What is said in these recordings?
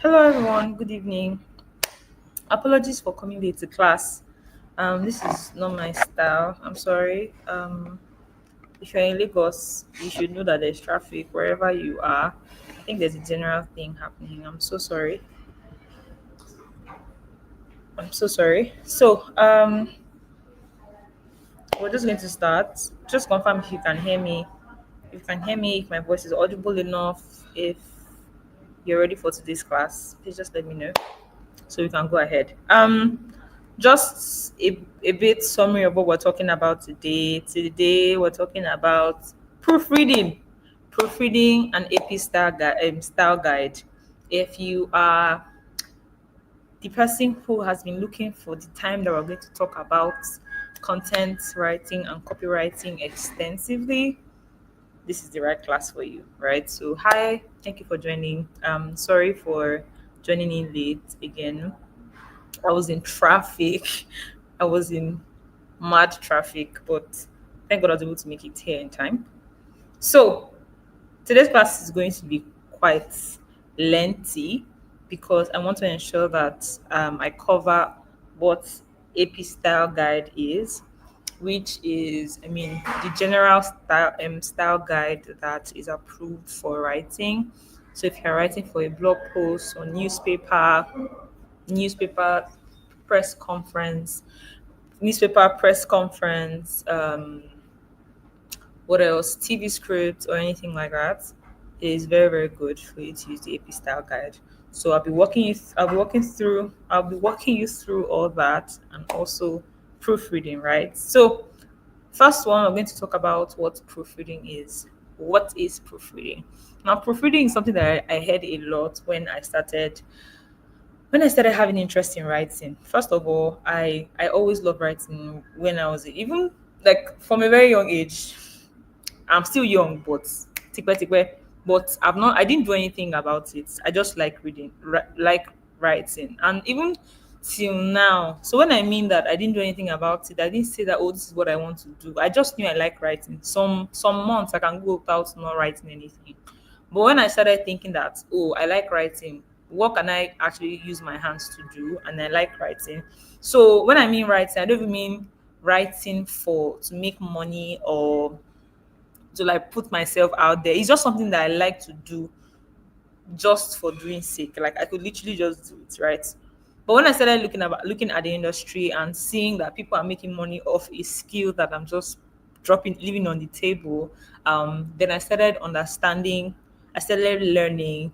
Hello, everyone. Good evening. Apologies for coming late to class. This is not my style. I'm sorry. If you're in Lagos, you should know that there's traffic wherever you are. I think there's a general thing happening. I'm so sorry. I'm so sorry. We're just going to start. Just confirm if you can hear me. If you can hear me, if my voice is audible enough, if you're ready for today's class, please just let me know so we can go ahead. Just a bit summary of what we're talking about today. Today we're talking about proofreading, proofreading and AP style guide. If you are the person who has been looking for the time that we're going to talk about content writing and copywriting extensively, this is the right class for you, right? So, hi, thank you for joining. Sorry for joining in late again. I was in traffic. I was in mad traffic, but thank God I was able to make it here in time. So today's class is going to be quite lengthy because I want to ensure that I cover what AP style guide is, which is, the general style guide that is approved for writing. So if you're writing for a blog post or newspaper press conference, what else, TV script or anything like that, it is very, very good for you to use the AP style guide. So I'll be walking you through all that and also proofreading, right? So first one, I'm going to talk about what proofreading is. What is proofreading? Now, proofreading is something that I heard a lot when I started having interest in writing. First of all, I always loved writing when I was even like from a very young age. I'm still young, but tikwe, but I didn't do anything about it. I just like reading, like writing, and even till now. So when I mean that I didn't do anything about it, I didn't say that, oh, this is what I want to do. I just knew I like writing. Some months I can go without not writing anything. But when I started thinking that, oh, I like writing, what can I actually use my hands to do? And I like writing. So when I mean writing, I don't even mean writing for to make money or to like put myself out there. It's just something that I like to do just for doing sake. Like I could literally just do it, right? But when I started looking at the industry and seeing that people are making money off a skill that I'm just dropping, leaving on the table, then I started understanding. I started learning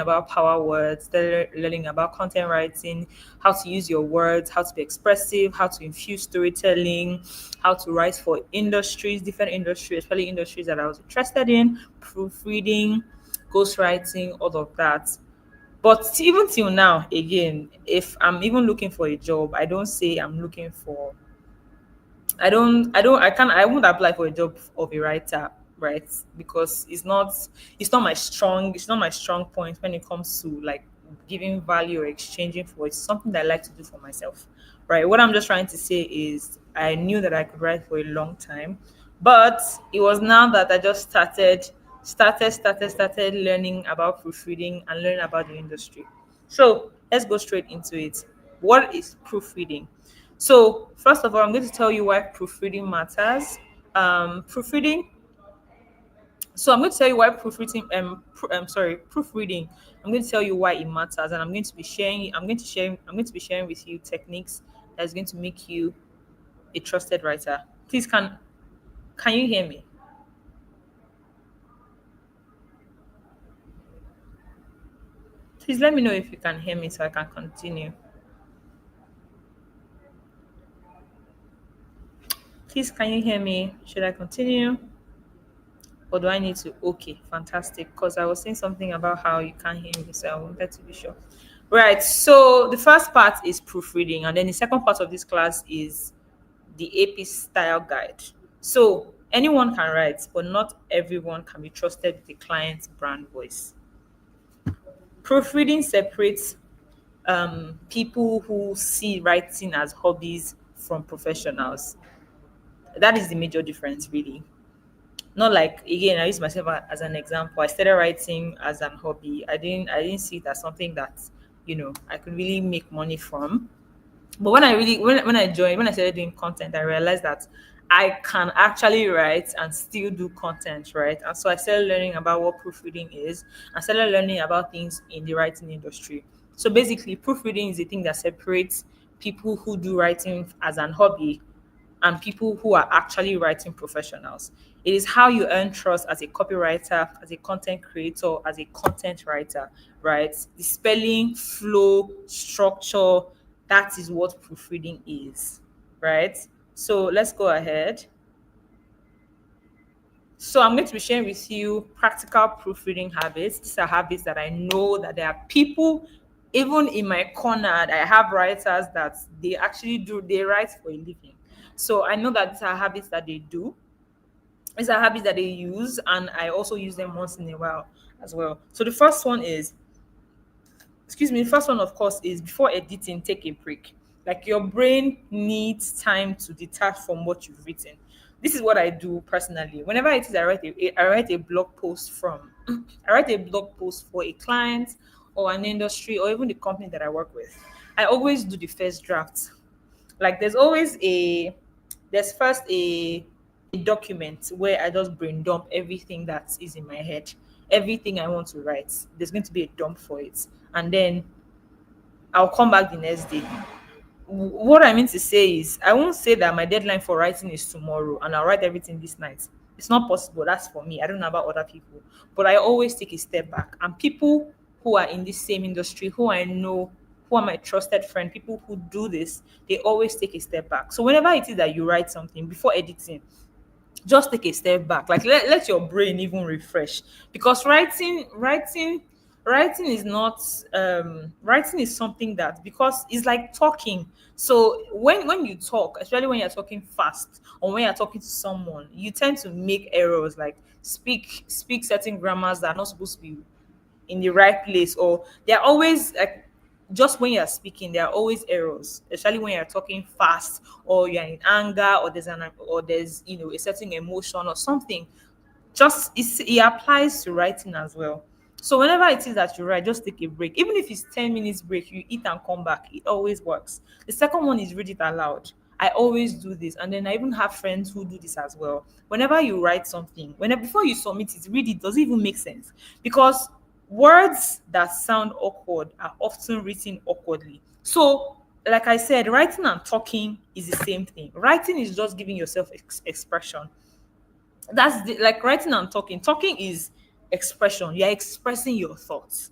about power words, started learning about content writing, how to use your words, how to be expressive, how to infuse storytelling, how to write for industries, different industries, especially industries that I was interested in, proofreading, ghostwriting, all of that. But even till now, again, if I'm even looking for a job, I don't say I'm looking for. I can't. I won't apply for a job of a writer, right? Because it's not my strong point when it comes to like giving value or exchanging for. It's something that I like to do for myself, right? What I'm just trying to say is I knew that I could write for a long time, but it was now that I just started learning about proofreading and learning about the industry. So let's go straight into it. What is proofreading? So first of all, I'm going to tell you why proofreading matters. Proofreading. So I'm going to tell you why proofreading. Proofreading. I'm going to tell you why it matters, and I'm going to be sharing. I'm going to be sharing with you techniques that is going to make you a trusted writer. Please, can you hear me? Please let me know if you can hear me so I can continue. Please, can you hear me? Should I continue? Or do I need to? Okay, fantastic. Because I was saying something about how you can't hear me, so I wanted to be sure. Right. So the first part is proofreading, and then the second part of this class is the AP style guide. So anyone can write, but not everyone can be trusted with the client's brand voice. Proofreading separates people who see writing as hobbies from professionals. That is the major difference, really. Not like, again, I use myself as an example. I started writing as an hobby. I didn't see it as something that, I could really make money from. But when I started doing content, I realized that I can actually write and still do content, right? And so I started learning about what proofreading is. I started learning about things in the writing industry. So basically, proofreading is the thing that separates people who do writing as an hobby and people who are actually writing professionals. It is how you earn trust as a copywriter, as a content creator, as a content writer, right? The spelling, flow, structure, that is what proofreading is, right? So let's go ahead. So I'm going to be sharing with you practical proofreading habits. These are habits that I know that there are people, even in my corner, that I have writers that they write for a living. So I know that these are habits that they do. These are habits that they use, and I also use them once in a while as well. So the first one is, excuse me, the first one, of course, is before editing, take a break. Like, your brain needs time to detach from what you've written. This is what I do personally. Whenever it is I write a blog post from I write a blog post for a client or an industry or even the company that I work with. I always do the first draft. Like, there's first a document where I just brain dump everything that is in my head, everything I want to write. There's going to be a dump for it, and then I'll come back the next day. What I mean to say is, I won't say that my deadline for writing is tomorrow and I'll write everything this night. It's not possible. That's for me. I don't know about other people. But I always take a step back. And people who are in this same industry, who I know, who are my trusted friend, people who do this, they always take a step back. So whenever it is that you write something before editing, just take a step back, like, let your brain even refresh, because writing is not writing is something that, because it's like talking. So when you talk, especially when you're talking fast or when you're talking to someone, you tend to make errors, like speak certain grammars that are not supposed to be in the right place, or they're always like, just when you're speaking, there are always errors, especially when you're talking fast or you're in anger, or there's a certain emotion or something. It applies to writing as well. So whenever it is that you write, just take a break. Even if it's 10 minutes break, you eat and come back. It always works. The second one is read it aloud. I always do this, and then I even have friends who do this as well. Whenever you write something, whenever before you submit it, read it. Does it even make sense? Because words that sound awkward are often written awkwardly. So, like I said, writing and talking is the same thing. Writing is just giving yourself expression. Like, writing and talking. Talking is expression. You're expressing your thoughts.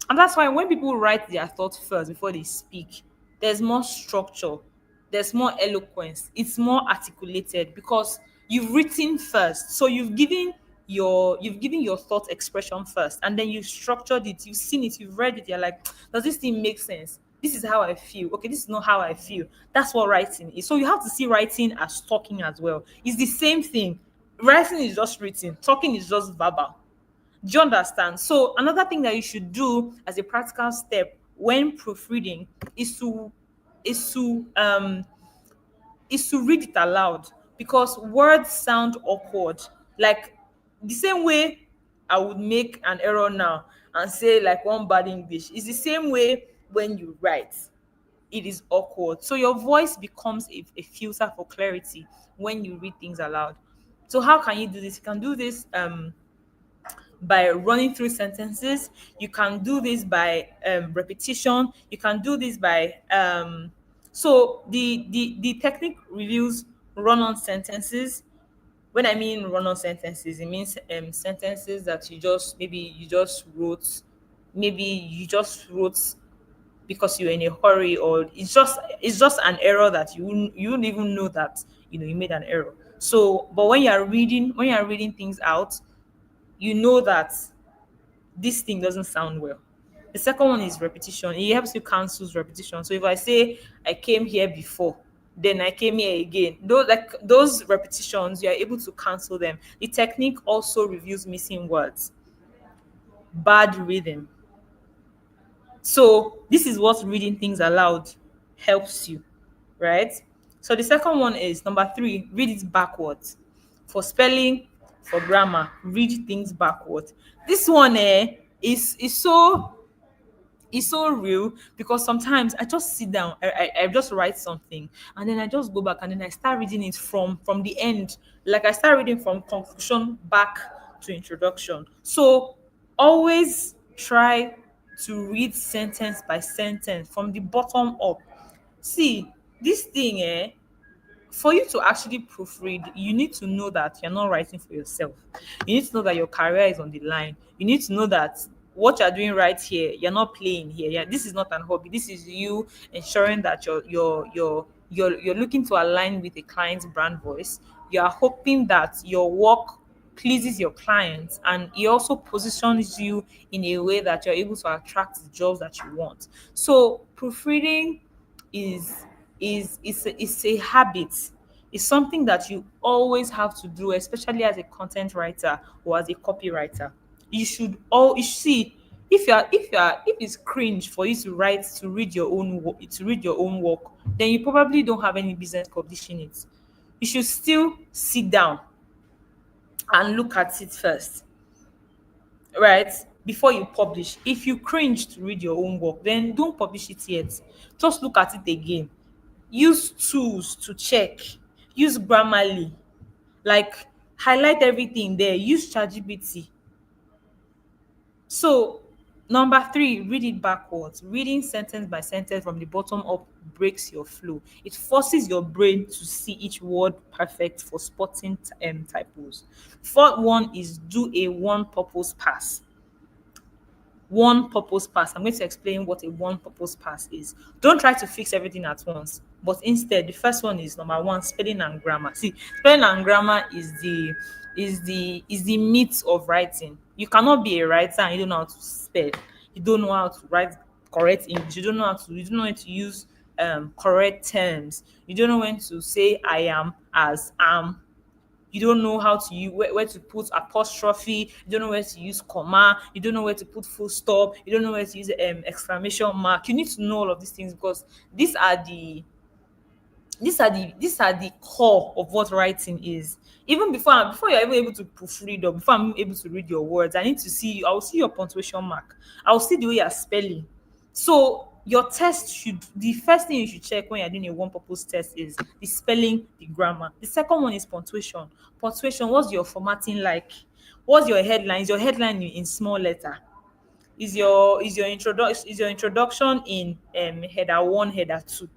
And that's why when people write their thoughts first before they speak, there's more structure, there's more eloquence, it's more articulated, because you've written first. So you've given your thought expression first, and then you've structured it, you've seen it, you've read it, you're like, does this thing make sense? This is how I feel. Okay, this is not how I feel. That's what writing is. So you have to see writing as talking as well. It's the same thing. Writing is just written, talking is just verbal. Do you understand? So another thing that you should do as a practical step when proofreading is to is to um is to read it aloud, because words sound awkward. Like, the same way I would make an error now and say like one bad English, is the same way when you write. It is awkward. So your voice becomes a filter for clarity when you read things aloud. So how can you do this? You can do this by running through sentences. You can do this by repetition. You can do this by so the technique reviews run-on sentences. When I mean run-on sentences, it means sentences that you just wrote because you're in a hurry, or it's just an error that you wouldn't even know that you made an error. So, but when you're reading things out, you know that this thing doesn't sound well. The second one is repetition. It helps you cancel repetition. So if I say I came here before, then I came here again, those repetitions, you are able to cancel them. The technique also reviews missing words, bad rhythm. So this is what reading things aloud helps you, right? So the second one is number three, read it backwards. For spelling, for grammar, read things backward. This one is so real, because sometimes I just sit down, I just write something, and then I just go back and then I start reading it from the end. Like I start reading from conclusion back to introduction. So always try to read sentence by sentence from the bottom up. See, this thing, for you to actually proofread, you need to know that you're not writing for yourself. You need to know that your career is on the line. You need to know that what you're doing right here, you're not playing here. Yeah, this is not an hobby. This is you ensuring that you're looking to align with a client's brand voice. You are hoping that your work pleases your clients, and it also positions you in a way that you're able to attract the jobs that you want. So proofreading is is a habit. It's something that you always have to do, especially as a content writer or as a copywriter. You see, if it's cringe for you to write, to read your own work, then you probably don't have any business publishing it. You should still sit down and look at it first, right? Before you publish. If you cringe to read your own work, then don't publish it yet. Just look at it again. Use tools to check. Use Grammarly. Like, highlight everything there. Use ChatGPT. So, number three, read it backwards. Reading sentence by sentence from the bottom up breaks your flow. It forces your brain to see each word perfect for spotting typos. Fourth one is do a one purpose pass. One purpose pass. I'm going to explain what a one purpose pass is. Don't try to fix everything at once, but instead, the first one is number one, spelling and grammar. See, spelling and grammar is the meat of writing. You cannot be a writer and you don't know how to spell. You don't know how to write correct English. You don't know when to use correct terms. You don't know when to say I am as am. You don't know how to use where to put apostrophe. You don't know where to use comma. You don't know where to put full stop. You don't know where to use exclamation mark. You need to know all of these things, because these are the these are the core of what writing is. Even before you're even able to proofread, or before I'm able to read your words, I will see your punctuation mark. I will see the way you're spelling. So your test should the first thing you should check when you're doing a one purpose test is the spelling, the grammar. The second one is punctuation. Punctuation, what's your formatting like? What's your headline? Is your headline in small letter? Is your introduction in header one, header two?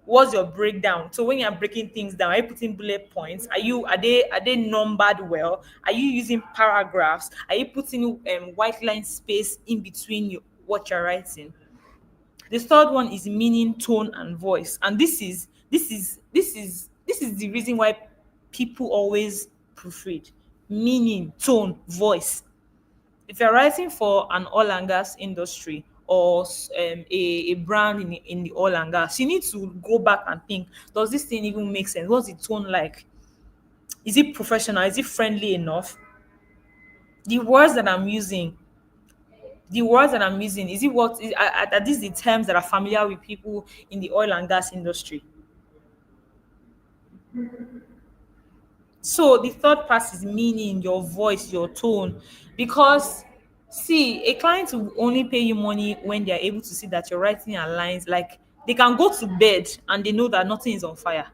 What's your breakdown? So when you're breaking things down, are you putting bullet points? Are they numbered well? Are you using paragraphs? Are you putting white line space in between what you're writing? The third one is meaning, tone, and voice. And this is the reason why people always proofread. Meaning, tone, voice. If you're writing for an oil and gas industry, or a brand in the oil and gas, you need to go back and think, does this thing even make sense? What's the tone like? Is it professional? Is it friendly enough? The words that I'm using, is it are these the terms that are familiar with people in the oil and gas industry? So the third part is meaning, your voice, your tone. Because see, a client will only pay you money when they are able to see that your writing aligns. Like, they can go to bed and they know that nothing is on fire.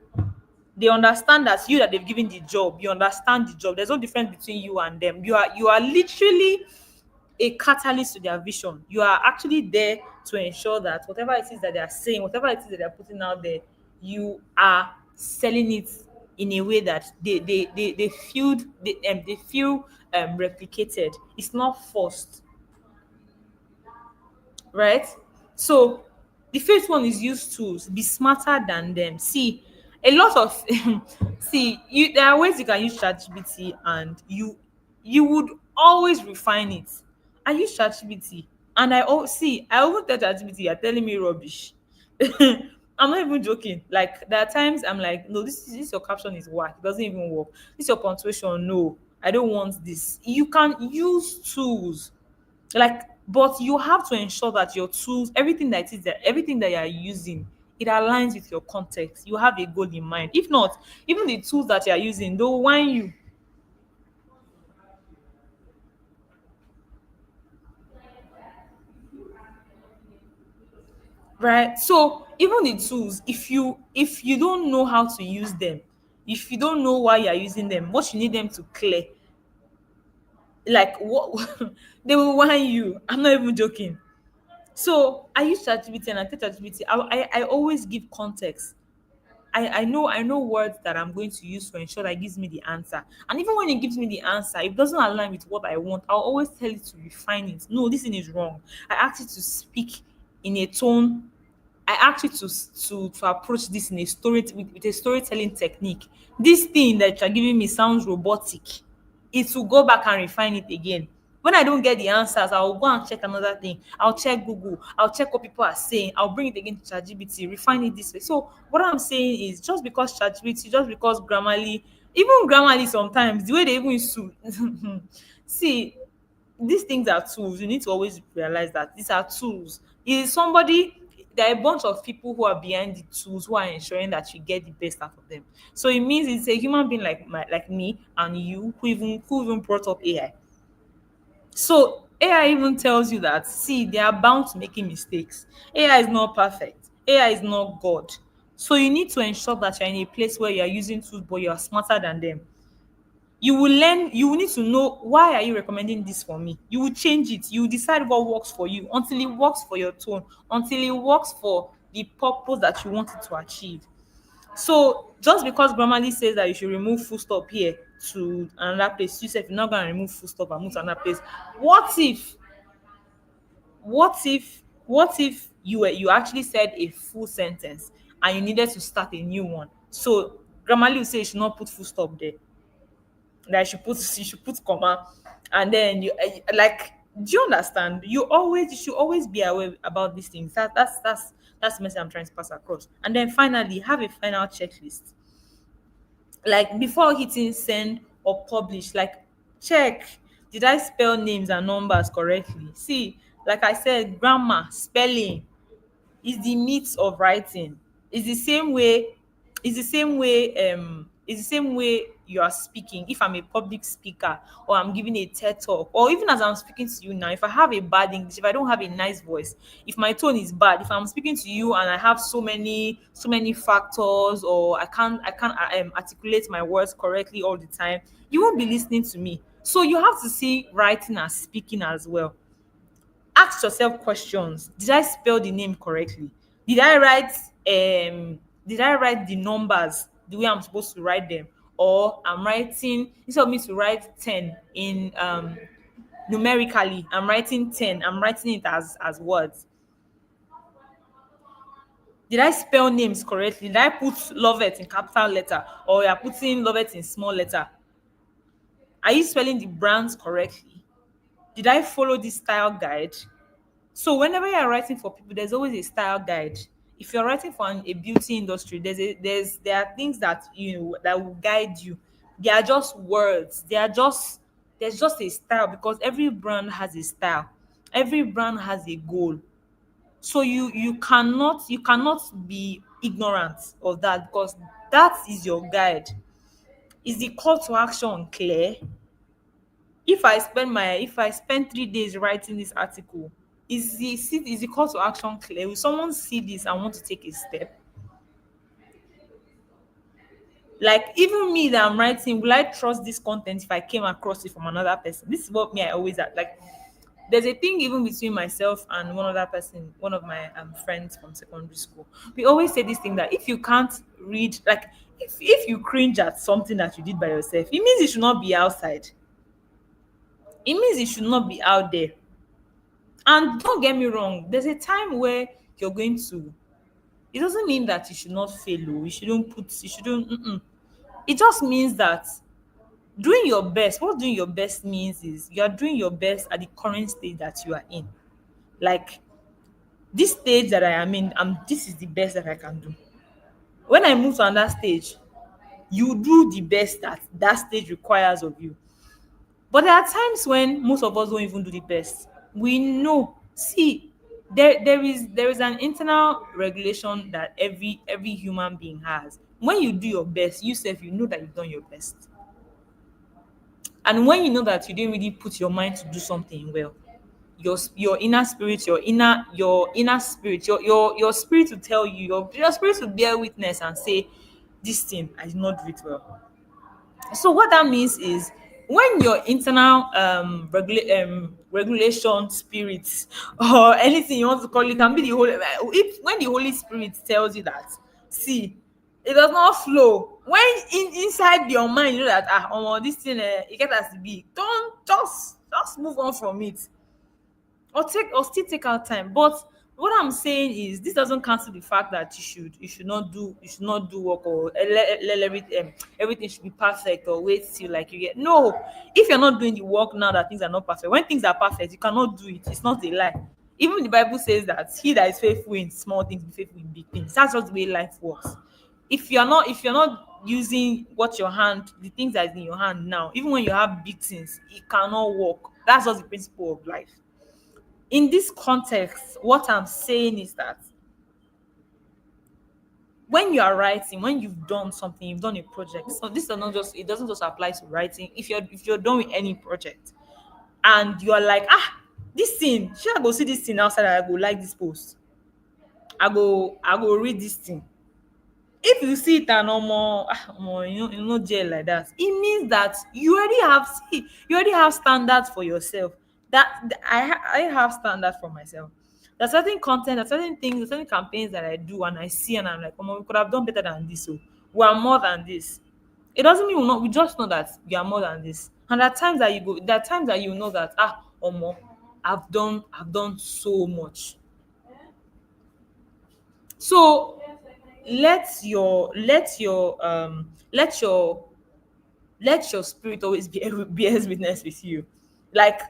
They understand that you that they've given the job, you understand the job. There's no difference between you and them. You are literally a catalyst to their vision. You are actually there to ensure that whatever it is that they are saying, whatever it is that they are putting out there, you are selling it in a way that they feel replicated. It's not forced, right? So the first one is use tools. Be smarter than them. See, a lot of there are ways you can use ChatGPT, and you would always refine it. I use ChatGPT, and I always tell ChatGPT, you're telling me rubbish. I'm not even joking. Like, there are times I'm like, no, this your caption is whack. It doesn't even work. This your punctuation. No, I don't want this. You can use tools, like, but you have to ensure that your tools, everything that you are using, it aligns with your context. You have a goal in mind. If not, even the tools that you are using, they'll whine you. right? So even the tools, if you don't know how to use them, if you don't know why you're using them, what you need them to clear, like what they will whine you. I'm not even joking. So I use ChatGPT and I tell ChatGPT, I always give context. I know words that I'm going to use to ensure that it gives me the answer. And even when it gives me the answer, if it doesn't align with what I want, I'll always tell it to refine it. No, this thing is wrong. I ask it to speak in a tone. I ask you to approach this in a with a storytelling technique. This thing that you're giving me sounds robotic. It will go back and refine it again. When I don't get the answers, I'll go and check another thing. I'll check Google. I'll check what people are saying. I'll bring it again to ChatGPT, refine it this way. So what I'm saying is, just because ChatGPT, just because Grammarly, even Grammarly sometimes the way they even use to see, these things are tools. You need to always realize that these are tools. Is somebody There are a bunch of people who are behind the tools who are ensuring that you get the best out of them. So it means it's a human being like me and you who even brought up AI. So AI even tells you that, see, they are bound to making mistakes. AI is not perfect. AI is not God. So you need to ensure that you're in a place where you're using tools but you're smarter than them. You will need to know, why are you recommending this for me? You will change it. You will decide what works for you until it works for your tone, until it works for the purpose that you want it to achieve. So just because Grammarly says that you should remove full stop here to another place, you said you're not going to remove full stop and move to another place. What if you actually said a full sentence and you needed to start a new one? So Grammarly will say you should not put full stop there, that you should put comma, and then like, do you understand? You should always be aware about these things. That's the message I'm trying to pass across. And then finally, have a final checklist. Like, before hitting send or publish, like, check, did I spell names and numbers correctly? See, like I said, grammar, spelling, is the meat of writing. It's the same way, it's the same way you are speaking. If I'm a public speaker or I'm giving a TED talk, or even as I'm speaking to you now, if I have a bad English, if I don't have a nice voice, if my tone is bad, if I'm speaking to you and I have so many factors, or I can't articulate my words correctly all the time, you won't be listening to me. So you have to see writing as speaking as well. Ask yourself questions. Did I spell the name correctly? Did I write did I write the numbers the way I'm supposed to write them? Or I'm writing, instead of me to write 10 in numerically, I'm writing 10, I'm writing it as words. Did I spell names correctly? Did I put Lovett in capital letter, or you're putting Lovett in small letter? Are you spelling the brands correctly? Did I follow this style guide? So whenever you're writing for people, there's always a style guide. If you're writing for a beauty industry, there are things that that will guide you. They are just words. There's just a style, because every brand has a style. Every brand has a goal. So you cannot be ignorant of that, because that is your guide. Is the call to action clear? If I spend 3 days writing this article, is the call to action clear? Will someone see this and want to take a step? Like, even me that I'm writing, will I trust this content if I came across it from another person? This is what me I always at. Like, there's a thing even between myself and one other person, one of my friends from secondary school. We always say this thing, that if you can't read, like, if you cringe at something that you did by yourself, it means it should not be outside. It means it should not be out there. And don't get me wrong, there's a time where you're going to, it doesn't mean that you should not fail. Oh, you shouldn't, mm-mm. It just means that doing your best, what doing your best means is you're doing your best at the current stage that you are in. Like, this stage that I am in, this is the best that I can do. When I move to another stage, you do the best that that stage requires of you. But there are times when most of us don't even do the best. We know. See, there is an internal regulation that every human being has. When you do your best, you know that you've done your best. And when you know that you didn't really put your mind to do something well, your inner spirit, your inner spirit, your spirit to tell you, your spirit to bear witness and say, this thing I did not do it well. So what that means is, when your internal regulation spirit or anything you want to call it, can be the holy, if when the Holy Spirit tells you that, see, it does not flow when inside your mind you know that, this thing, it get as to be, don't just move on from it, or still take out time. But what I'm saying is, this doesn't cancel the fact that you should not do work, or everything should be perfect, or wait till like you get. No, if you're not doing the work now that things are not perfect, when things are perfect you cannot do it. It's not a lie. Even the Bible says that he that is faithful in small things be faithful in big things. That's just the way life works. If you're not using the things that is in your hand now, even when you have big things, it cannot work. That's just the principle of life. In this context, what I'm saying is that when you are writing, when you've done something, you've done a project. So this does not just it doesn't just apply to writing. If you're done with any project and you are like, this thing, should I go see this thing outside? I go like this post. I go read this thing. If you see it and no more, you know jail like that, it means that you already have standards for yourself. I have standards for myself. There's certain content, there's certain things, there's certain campaigns that I do and I see and I'm like, we could have done better than this. So we are more than this. It doesn't mean we just know that you are more than this. And there are times that you know that, I've done so much. So let your spirit always bears witness with you. Like,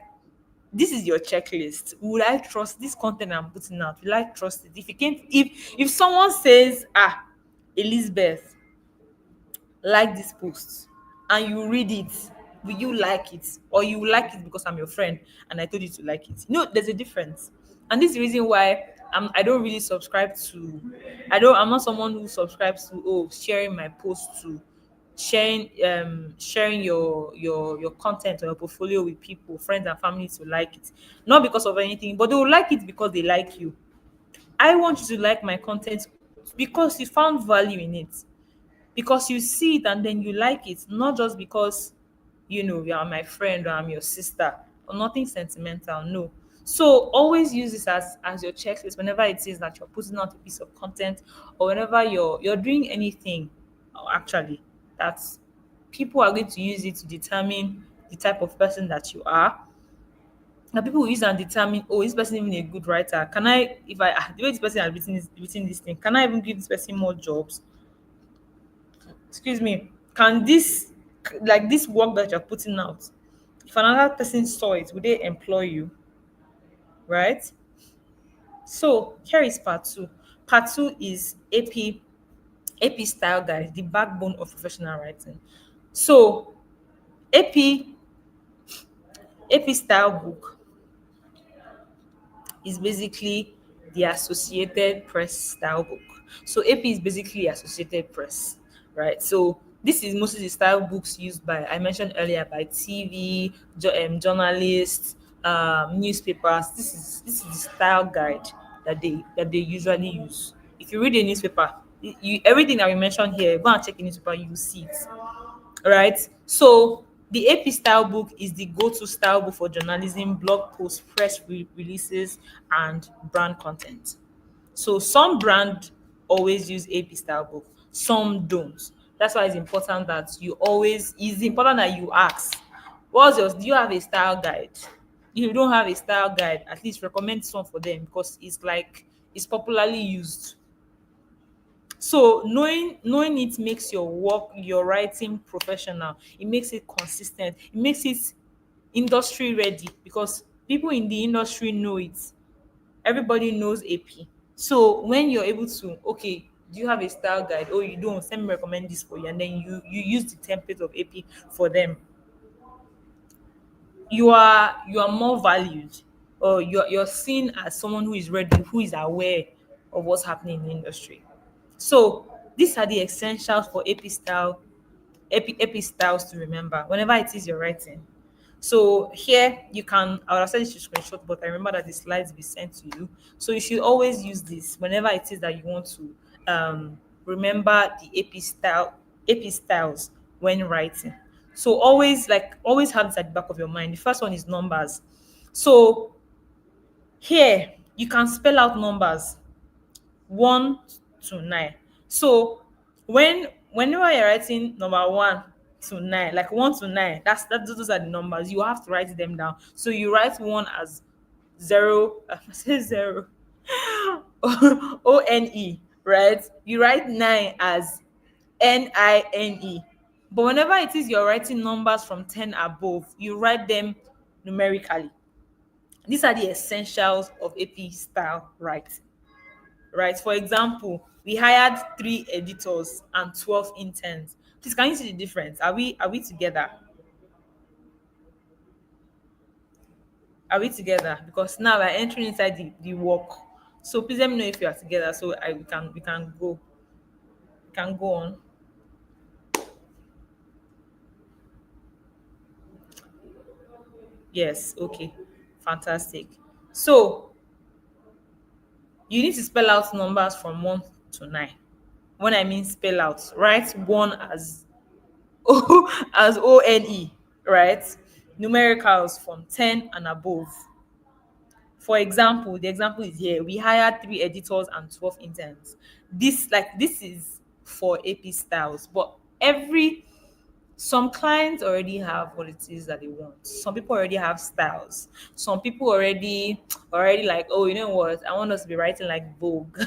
this is your checklist. Would I trust this content I'm putting out? Will I trust it? If someone says, Elizabeth, like this post, and you read it, will you like it? Or you will like it because I'm your friend and I told you to like it? There's a difference. And this is the reason why I don't really subscribe to, I'm not someone who subscribes to, sharing my posts, to sharing your content or your portfolio with people, friends and family, to like it. Not because of anything, but they will like it because they like you. I want you to like my content because you found value in it, because you see it and then you like it, not just because you are my friend or I'm your sister, or nothing sentimental. No. So always use this as your checklist whenever it is that you're putting out a piece of content, or whenever you're doing anything, actually, that people are going to use it to determine the type of person that you are. Now people will use and determine, is this person even a good writer? Can I, if I the way this person has written this thing, can I even give this person more jobs? Excuse me, can this, like this work that you're putting out, if another person saw it, would they employ you? Right? So here is part two is AP style guide, the backbone of professional writing. So ap AP style book is basically the Associated Press style book. So AP is basically Associated Press, right? So this is mostly the style books used by, I mentioned earlier, by TV, journalists, newspapers. This is the style guide that they usually use. If you read a newspaper, everything that we mentioned here, go and check the newspaper, you will see it, right? So the AP style book is the go-to style book for journalism, blog posts, press releases, and brand content. So some brand always use AP style book, some don't. That's why it's important that you ask, do you have a style guide? If you don't have a style guide, at least recommend some for them, because it's popularly used. So knowing it makes your writing professional. It makes it consistent. It makes it industry ready, because people in the industry know it. Everybody knows AP. So when you're able to, okay, do you have a style guide? Oh, you don't. Let me recommend this for you, and then you use the template of AP for them. You are more valued, or you're seen as someone who is ready, who is aware of what's happening in the industry. So these are the essentials for AP styles to remember whenever it is you're writing. So here you can, I would have said you should screenshot, but I remember that the slides will be sent to you. So you should always use this whenever it is that you want to remember the AP styles when writing. So always have this at the back of your mind. The first one is numbers. So here you can spell out numbers 1 to 9. So whenever you're writing number 1 to 9, like 1 to 9, those are the numbers. You have to write them down. So you write one as zero, I say zero, ONE, right? You write nine as NINE. But whenever it is you're writing numbers from 10 above, you write them numerically. These are the essentials of AP style writing, right? For example, we hired 3 editors and 12 interns. Please, can you see the difference? Are we together? Are we together? Because now we're entering inside the work. So please let me know if you are together so we can go on. Yes, okay. Fantastic. So you need to spell out numbers from 1 to 9. When I mean spell out, write one as as ONE, right? Numericals from 10 and above. For example, the example is here. We hired 3 editors and 12 interns. This is for AP styles, but every some clients already have what it is that they want. Some people already have styles. Some people already like, oh, you know what? I want us to be writing like Vogue.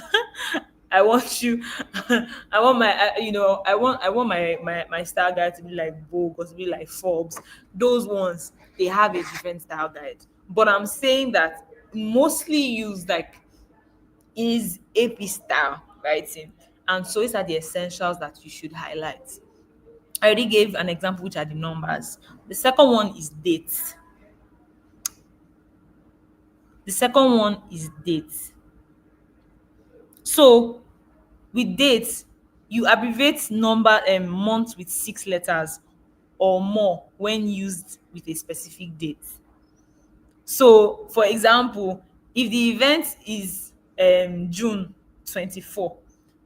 I want you. I want I want my style guide to be like Vogue or to be like Forbes. Those ones they have a different style guide. But I'm saying that mostly used like is AP style writing, and so these are the essentials that you should highlight. I already gave an example, which are the numbers. The second one is dates. The second one is dates. So with dates, you abbreviate number and month with 6 letters or more when used with a specific date. So, for example, if the event is June 24,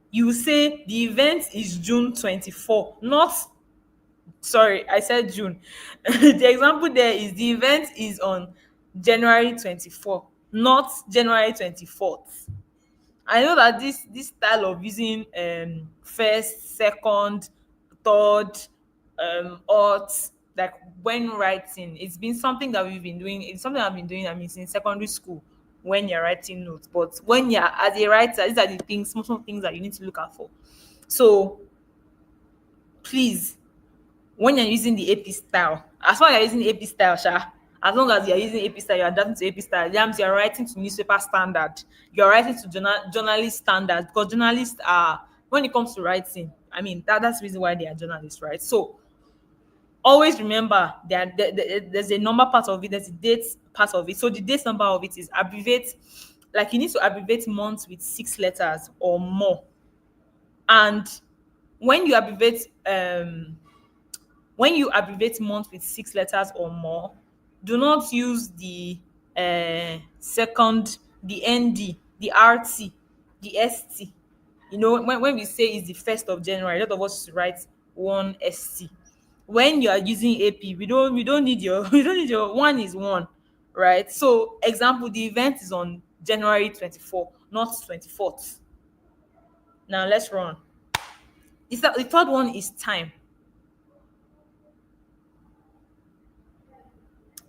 you say the event is June 24, not, sorry, I said June. The example there is the event is on January 24, not January 24th. I know that this style of using first, second, third, aught, like when writing, it's been something that we've been doing. It's something I've been doing. I mean, since secondary school, when you're writing notes. But when you're as a writer, these are the things, small things that you need to look out for. So please, when you're using the AP style, as long as you're using the AP style, as long as you're using AP style, you're adapting to AP style, that means you're writing to newspaper standard, you're writing to journalist standards, because journalists are, when it comes to writing, I mean, that's the reason why they are journalists, right? So always remember that there's a number part of it, there's a date part of it. So the date number of it is abbreviate, like you need to abbreviate months with 6 letters or more. And when you abbreviate when you abbreviate month with 6 letters or more, do not use the second, the ND, the RT, the ST. You know, when we say it's the 1st of January, a lot of us write one ST. When you are using AP, we don't need your we don't need your one is one, right? So example, the event is on January 24, not 24th. Now let's run. The third one is time.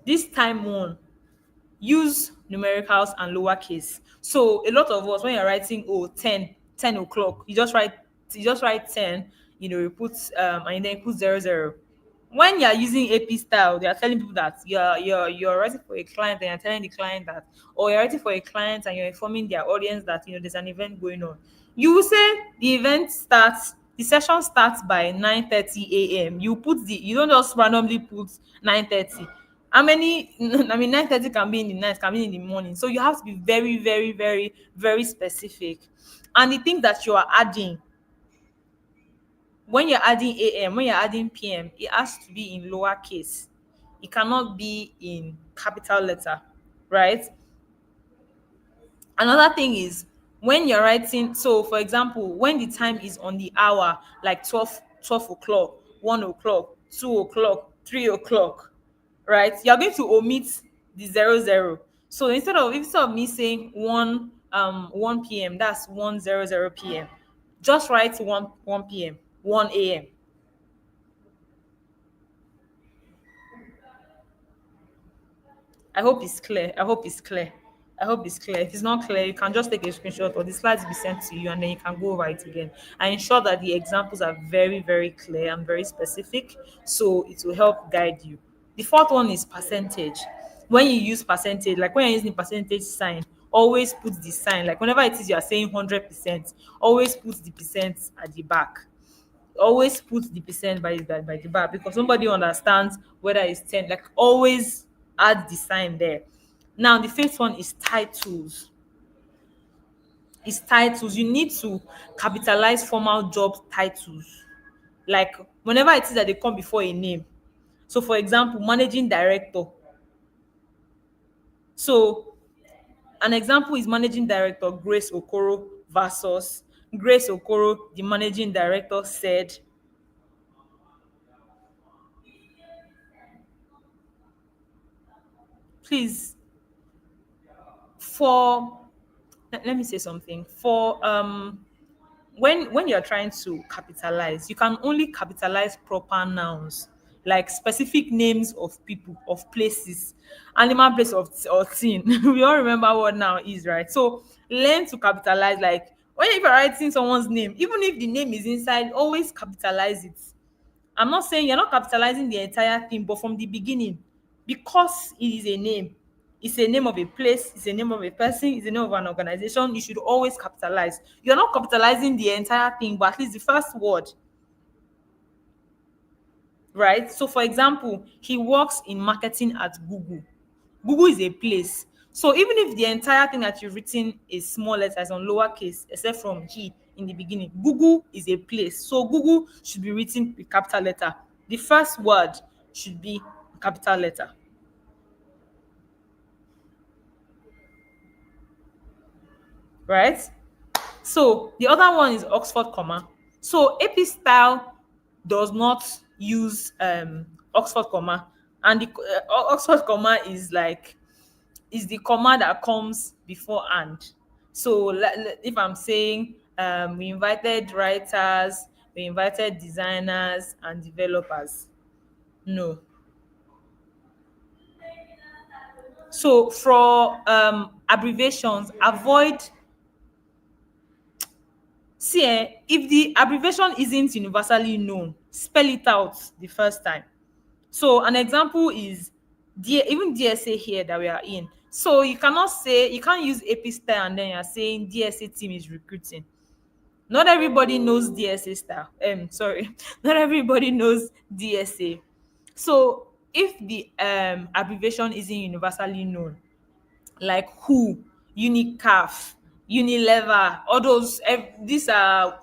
This time one, use numericals and lowercase. So a lot of us, when you're writing, oh, 10 o'clock, you just write 10, you put and then you put 00. When you're using AP style, they are telling people that you're writing for a client, and you're telling the client that, or you're writing for a client and you're informing their audience that there's an event going on. You will say the session starts by 9:30 a.m. You don't just randomly put 9:30. How many? I mean, 9:30 can be in the night, can be in the morning. So you have to be very, very, very, very specific. And the thing that you are adding, when you're adding AM, when you're adding PM, it has to be in lowercase. It cannot be in capital letter, right? Another thing is when you're writing, so for example, when the time is on the hour, like 12 o'clock, 1 o'clock, 2 o'clock, 3 o'clock, right? You're going to omit the 00. So instead of me saying 1 p.m., that's 1:00 p.m., just write 1 p.m., 1 a.m. I hope it's clear. I hope it's clear. I hope it's clear. If it's not clear, you can just take a screenshot or the slides will be sent to you and then you can go over it again. I ensure that the examples are very, very clear and very specific so it will help guide you. The fourth one is percentage. When you use percentage, like when you're using percentage sign, always put the sign. Like whenever it is you are saying 100%, always put the percent at the back. Always put the percent by the bar because nobody understands whether it's 10. Like always add the sign there. Now the fifth one is titles. Is titles. You need to capitalize formal job titles. Like whenever it is that they come before a name. So for example, managing director. So an example is managing director Grace Okoro versus Grace Okoro, the managing director said, please, for let me say something. For when you're trying to capitalize, you can only capitalize proper nouns, like specific names of people, of places, animal, place of or thing. We all remember what noun is, right? So learn to capitalize. Like when you're writing someone's name, even if the name is inside, always capitalize it. I'm not saying you're not capitalizing the entire thing, but from the beginning, because it is a name, it's a name of a place, it's a name of a person, it's a name of an organization, you should always capitalize. You're not capitalizing the entire thing, but at least the first word, right? So, for example, he works in marketing at Google. Google is a place. So, even if the entire thing that you've written is small letters on lowercase, except from he in the beginning, Google is a place. So, Google should be written with capital letter. The first word should be capital letter, right? So, the other one is Oxford comma. So, AP style does not use Oxford comma, and the Oxford comma is the comma that comes before and. So if I'm saying we invited writers, we invited designers and developers. No. So for abbreviations, avoid if the abbreviation isn't universally known, spell it out the first time. So an example is even DSA here that we are in. So you can't use AP style and then you're saying DSA team is recruiting. Not everybody knows DSA style. Sorry, not everybody knows DSA. So if the abbreviation isn't universally known, like who, Unicaf, Unilever, all those. These are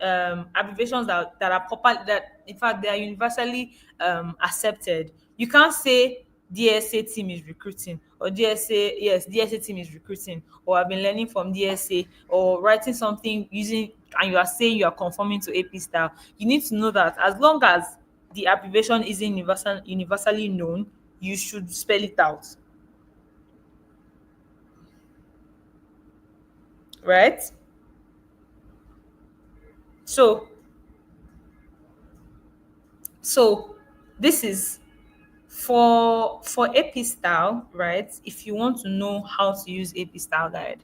abbreviations that are proper. That in fact they are universally accepted. You can't say DSA team is recruiting or DSA team is recruiting or I've been learning from DSA or writing something using and you are saying you are conforming to AP style. You need to know that as long as the abbreviation isn't universally known, you should spell it out. Right? So, so this is for AP style, right? If you want to know how to use AP style guide,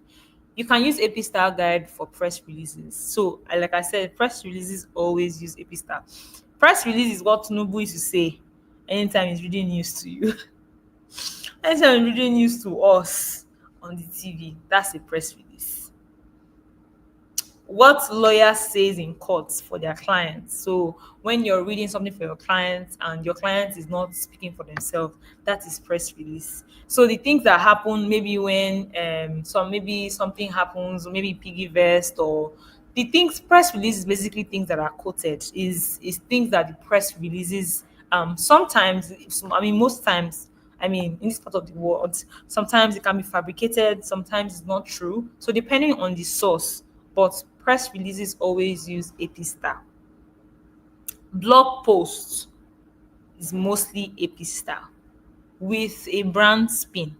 you can use AP style guide for press releases. So, like I said, press releases always use AP style. Press release is what Nobu used to say anytime he's reading news to you. Anytime he's reading news to us on the TV, that's a press release. What lawyer says in court for their clients. So when you're reading something for your client and your client is not speaking for themselves, that is press release. So the things that happen maybe when maybe something happens, maybe piggy vest or the things press release is basically things that are quoted, is things that the press releases Sometimes, I mean, most times, I mean, in this part of the world, sometimes it can be fabricated, sometimes it's not true. So depending on the source, but press releases always use AP style. Blog posts is mostly AP style with a brand spin.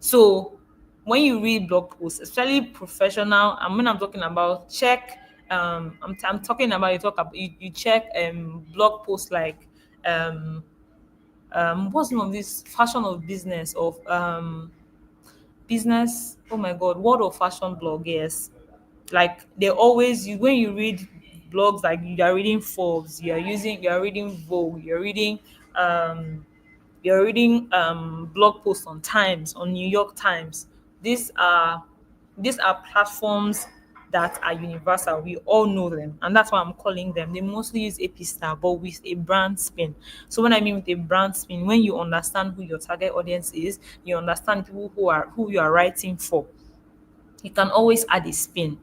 So when you read blog posts, especially professional, and when I'm talking about check, I'm talking about you check blog posts like um what's the name of this fashion of business of business, oh my god, world of fashion blog, yes. Like they always you when you read blogs, like you are reading Forbes, you are reading Vogue, um you're reading blog posts on Times, on New York Times. These are these are platforms that are universal. We all know them, and that's why I'm calling them. They mostly use AP style, but with a brand spin. So when I mean with a brand spin, when you understand who your target audience is, you understand people who you are writing for, you can always add a spin.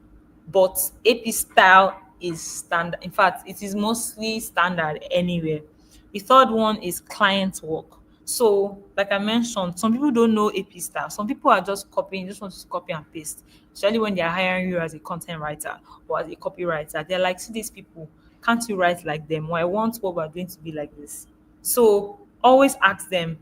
But AP style is standard. In fact, it is mostly standard anywhere. The third one is client work. So, like I mentioned, some people don't know AP style. Some people are just copying, just want to copy and paste. Especially when they're hiring you as a content writer or as a copywriter. They're like, see these people, can't you write like them? Well, I want what we're going to be like this. So always ask them,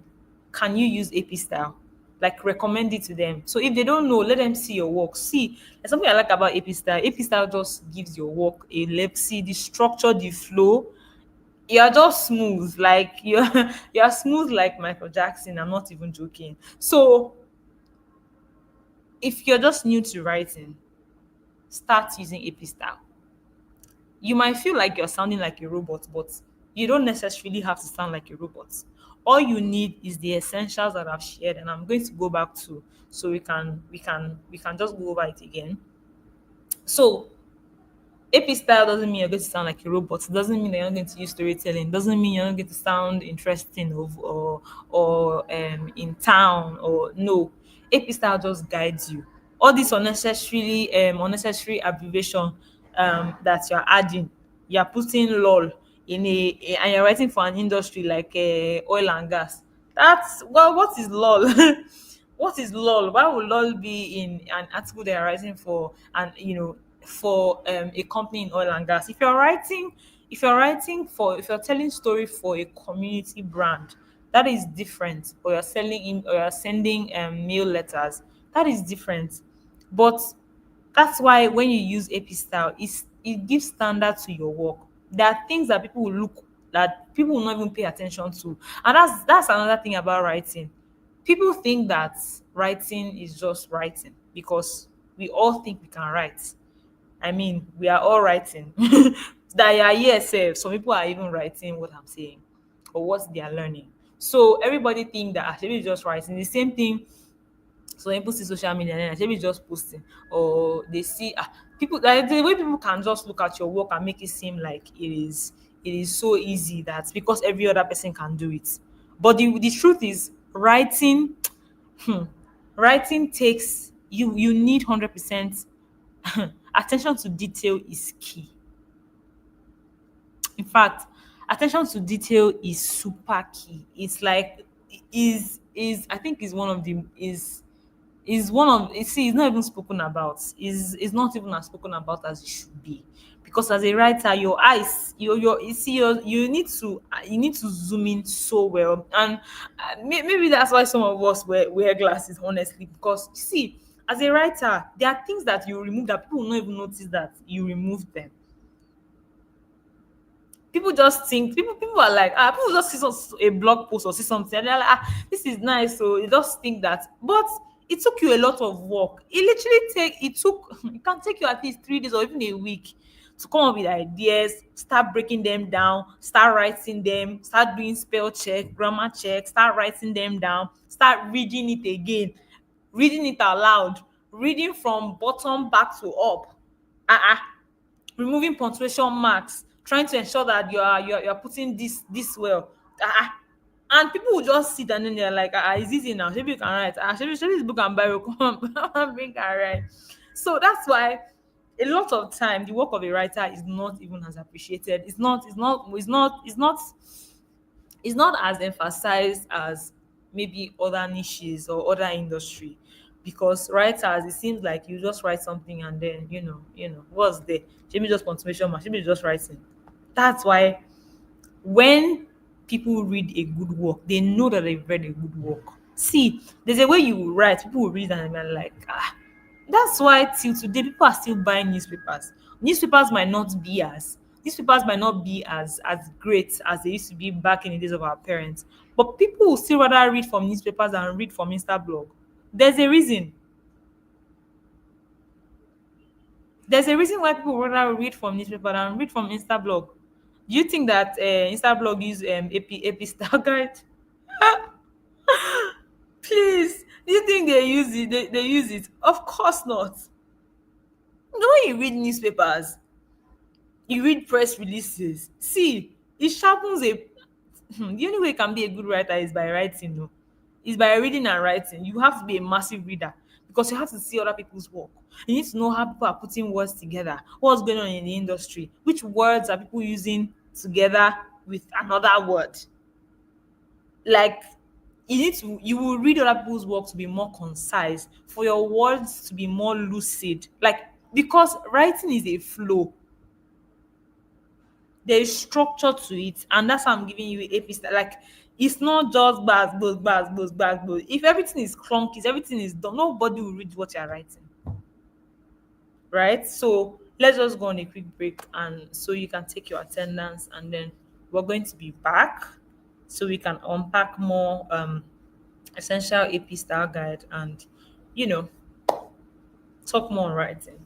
can you use AP style? Like recommend it to them. So if they don't know, let them see your work. See, there's something I like about AP style. AP style just gives your work a left. See the structure, the flow. You're just smooth, like you're you're smooth like Michael Jackson. I'm not even joking. So if you're just new to writing, start using AP style. You might feel like you're sounding like a robot, but you don't necessarily have to sound like a robot. All you need is the essentials that I've shared, and I'm going to go back to so we can just go over it again. So AP style doesn't mean you're going to sound like a robot. It doesn't mean that you're not going to use storytelling. It doesn't mean you're not going to sound interesting or in town or no. AP style just guides you. All this unnecessary abbreviation that you're adding, you're putting lol and you're writing for an industry like oil and gas. That's well, what is lol? What is lol? Why would lol be in an article they are writing for, and for a company in oil and gas? If you're telling story for a community brand, that is different. Or you're selling in or you're sending mail letters, that is different. But that's why when you use AP style, it gives standard to your work. There are things that people will not even pay attention to, and that's another thing about writing. People think that writing is just writing because we all think we can write. I mean, we are all writing. That are here, sef. Some people are even writing what I'm saying or what they are learning. So everybody think that actually is just writing. The same thing. So people see social media and maybe just posting, or they see people, like the way people can just look at your work and make it seem like it is so easy that because every other person can do it. But the truth is writing, hmm, writing takes you need 100% attention to detail is key. In fact, attention to detail is super key. It's like is I think is one of the is one of you see it's not even spoken about, is not even as spoken about as it should be, because as a writer your eyes you see you need to zoom in so well, and maybe that's why some of us wear glasses, honestly, because you see, as a writer there are things that you remove that people will not even notice that you removed them. People just think people are like people just see a blog post or see something and they're like this is nice, so you just think that, but it took you a lot of work. It can take you at least 3 days or even a week to come up with ideas, start breaking them down, start writing them, start doing spell check, grammar check, start writing them down, start reading it again, reading it out loud, reading from bottom back to up, uh-uh, removing punctuation marks, trying to ensure that you're putting this well. Ah, and people will just sit and then they're like, it's easy now. Maybe you can write. Maybe this book and Bible come bring and write. So that's why a lot of time the work of a writer is not even as appreciated. It's not It's not as emphasized as maybe other niches or other industry, because writers, it seems like you just write something and then what's there? Maybe just punctuation mark, maybe just writing. That's why when people read a good work, they know that they've read a good work. See, there's a way you will write, people will read and they're like, that's why till today people are still buying newspapers. Newspapers might not be as great as they used to be back in the days of our parents. But people will still rather read from newspapers than read from Instablog. There's a reason. There's a reason why people would rather read from newspaper than read from Instablog. Do you think that Instablog use AP style guide? Please, do you think they use it? They use it? Of course not. The way you read newspapers, you read press releases. See, it sharpens a. The only way you can be a good writer is by writing. No, is by reading and writing. You have to be a massive reader because you have to see other people's work. You need to know how people are putting words together. What's going on in the industry? Which words are people using together with another word? Like you will read other people's work to be more concise, for your words to be more lucid. Like, because writing is a flow, there is structure to it, and that's how I'm giving you a piece. Like, it's not just bars. If everything is clunky, if everything is done, nobody will read what you're writing, right? So let's just go on a quick break, and so you can take your attendance, and then we're going to be back so we can unpack more essential AP style guide and you know talk more on writing.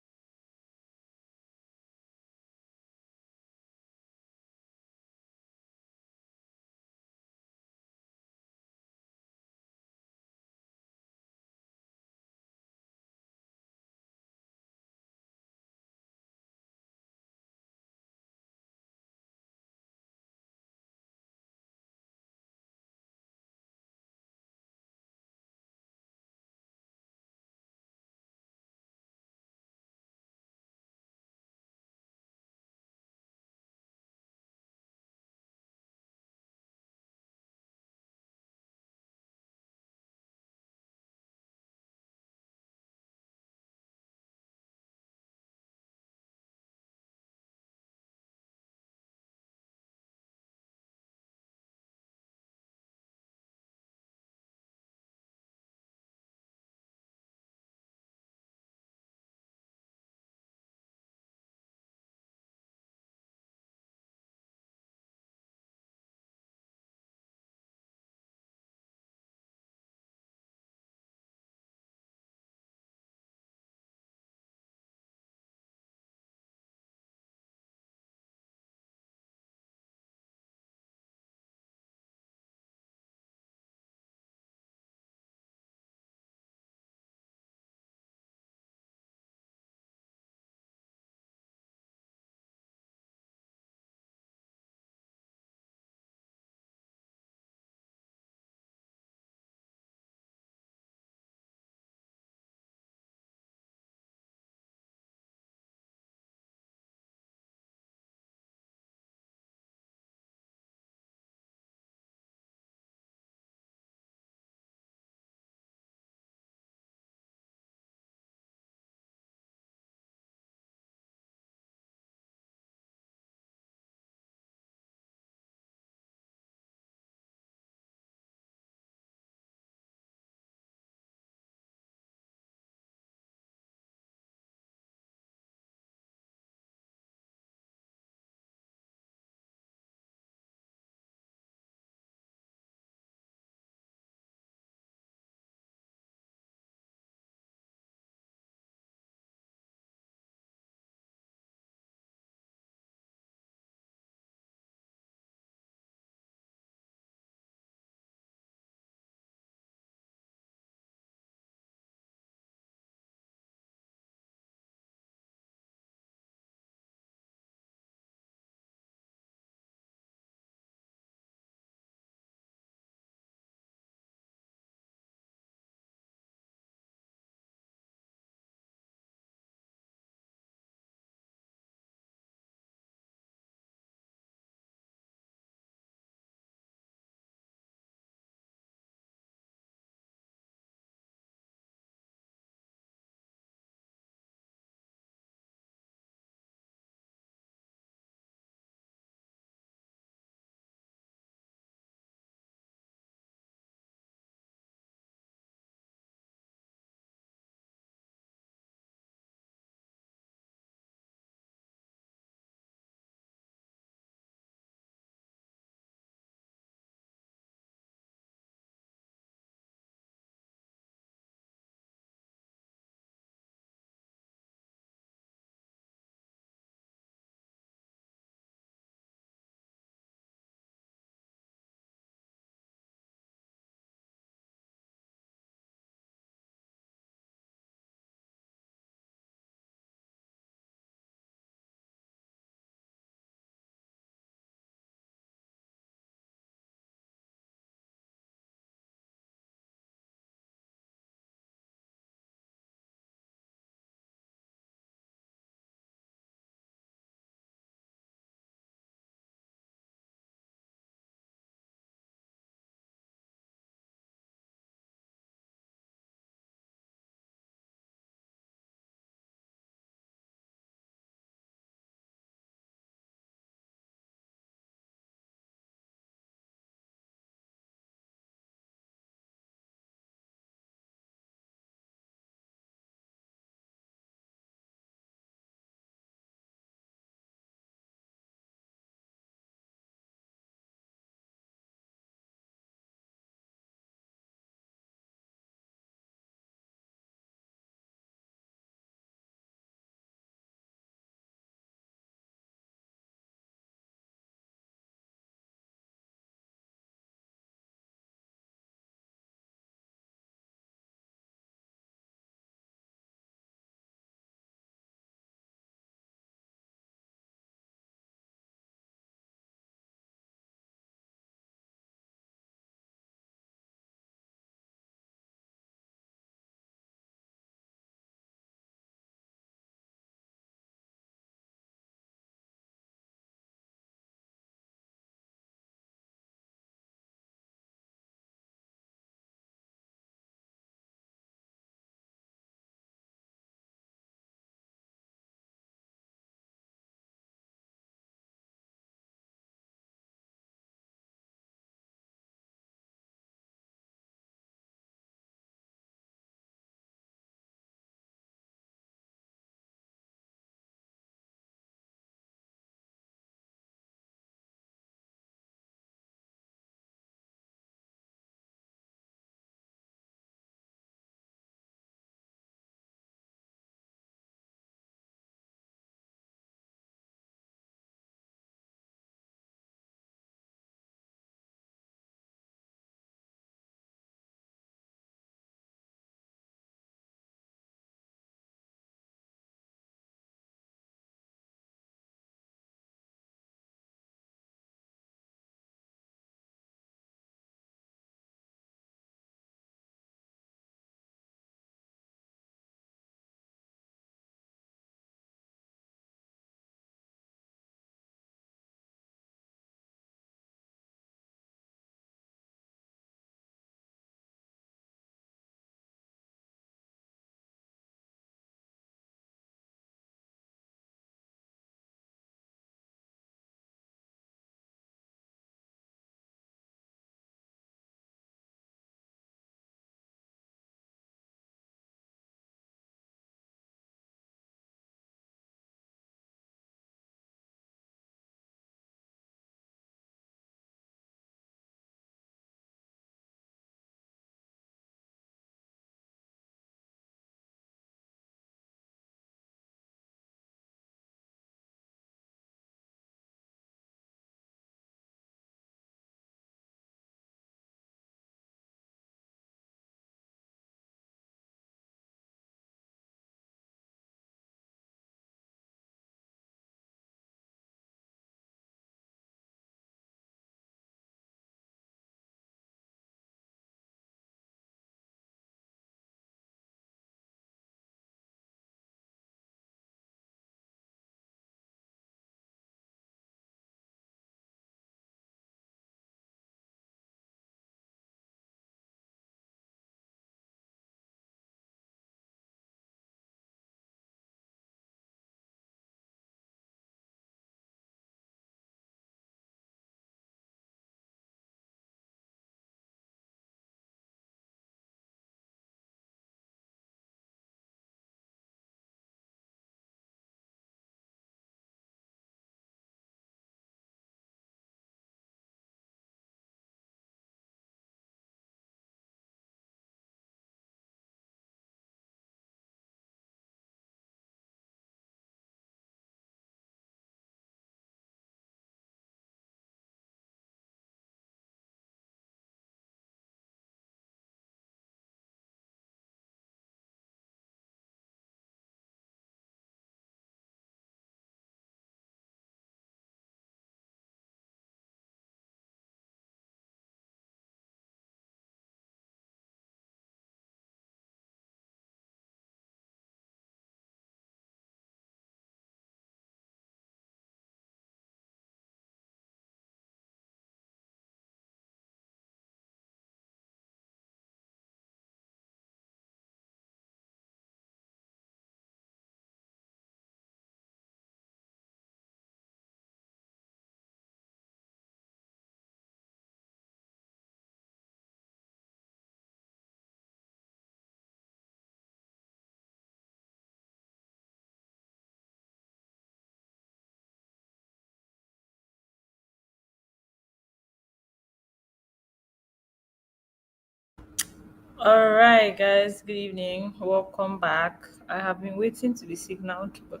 All right, guys. Good evening. Welcome back. I have been waiting to be signaled, but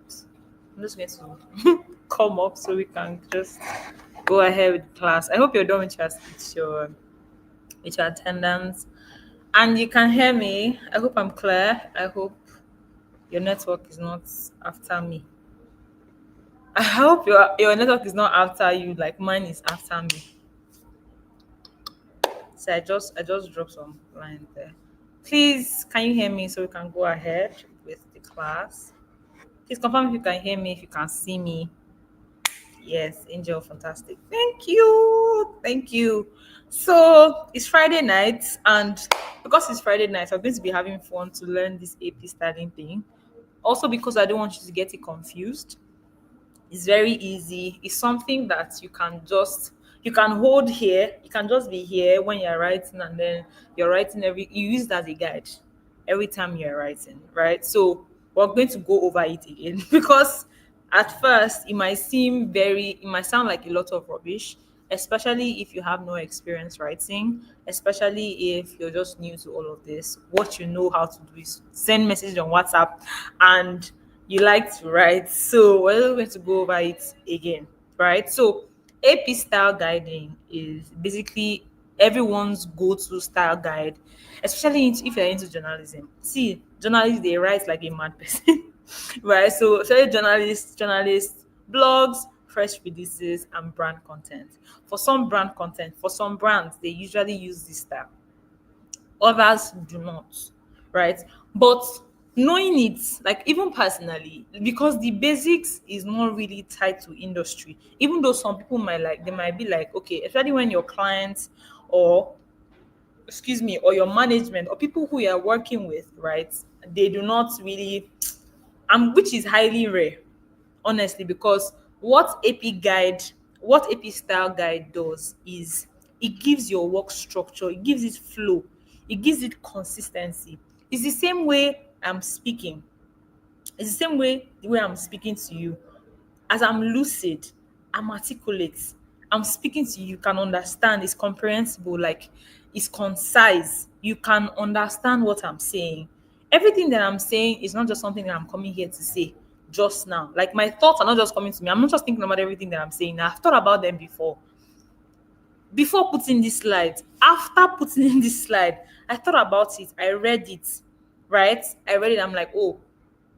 I'm just going to come up so we can just go ahead with class. I hope you're done with your attendance, and you can hear me. I hope I'm clear. I hope your network is not after me. I hope your network is not after you like mine is after me. So I just dropped some line there. Please, can you hear me so we can go ahead with the class? Please confirm if you can hear me, if you can see me. Yes, Angel, fantastic. Thank you. Thank you. So it's Friday night, and because it's Friday night, I'm going to be having fun to learn this AP styling thing. Also, because I don't want you to get it confused. It's very easy. It's something that you can hold here. You can just be here when you're writing, and then you're writing you use it as a guide every time you're writing, right? So we're going to go over it again because at first it might sound like a lot of rubbish, especially if you have no experience writing, especially if you're just new to all of this. What you know how to do is send message on WhatsApp and you like to write. So we're going to go over it again, right? So AP style guiding is basically everyone's go-to style guide, especially if you're into journalism. See, journalists they write like a mad person, right? So especially journalists, blogs, fresh releases, and brand content. For some brands, they usually use this style, others do not, right? But knowing it, like even personally, because the basics is not really tied to industry, even though some people they might be like, okay, especially when your clients or excuse me, or your management or people who you are working with, right? They do not really, which is highly rare, honestly, because what AP style guide does is it gives your work structure, it gives it flow, it gives it consistency. It's the same way I'm speaking. It's the same way the way I'm speaking to you. As I'm lucid, I'm articulate, I'm speaking to you, you can understand, it's comprehensible, like it's concise. You can understand what I'm saying. Everything that I'm saying is not just something that I'm coming here to say just now. Like my thoughts are not just coming to me. I'm not just thinking about everything that I'm saying. I've thought about them before putting this slide, after putting in this slide, I thought about it, I read it, right? I read it, I'm like, oh,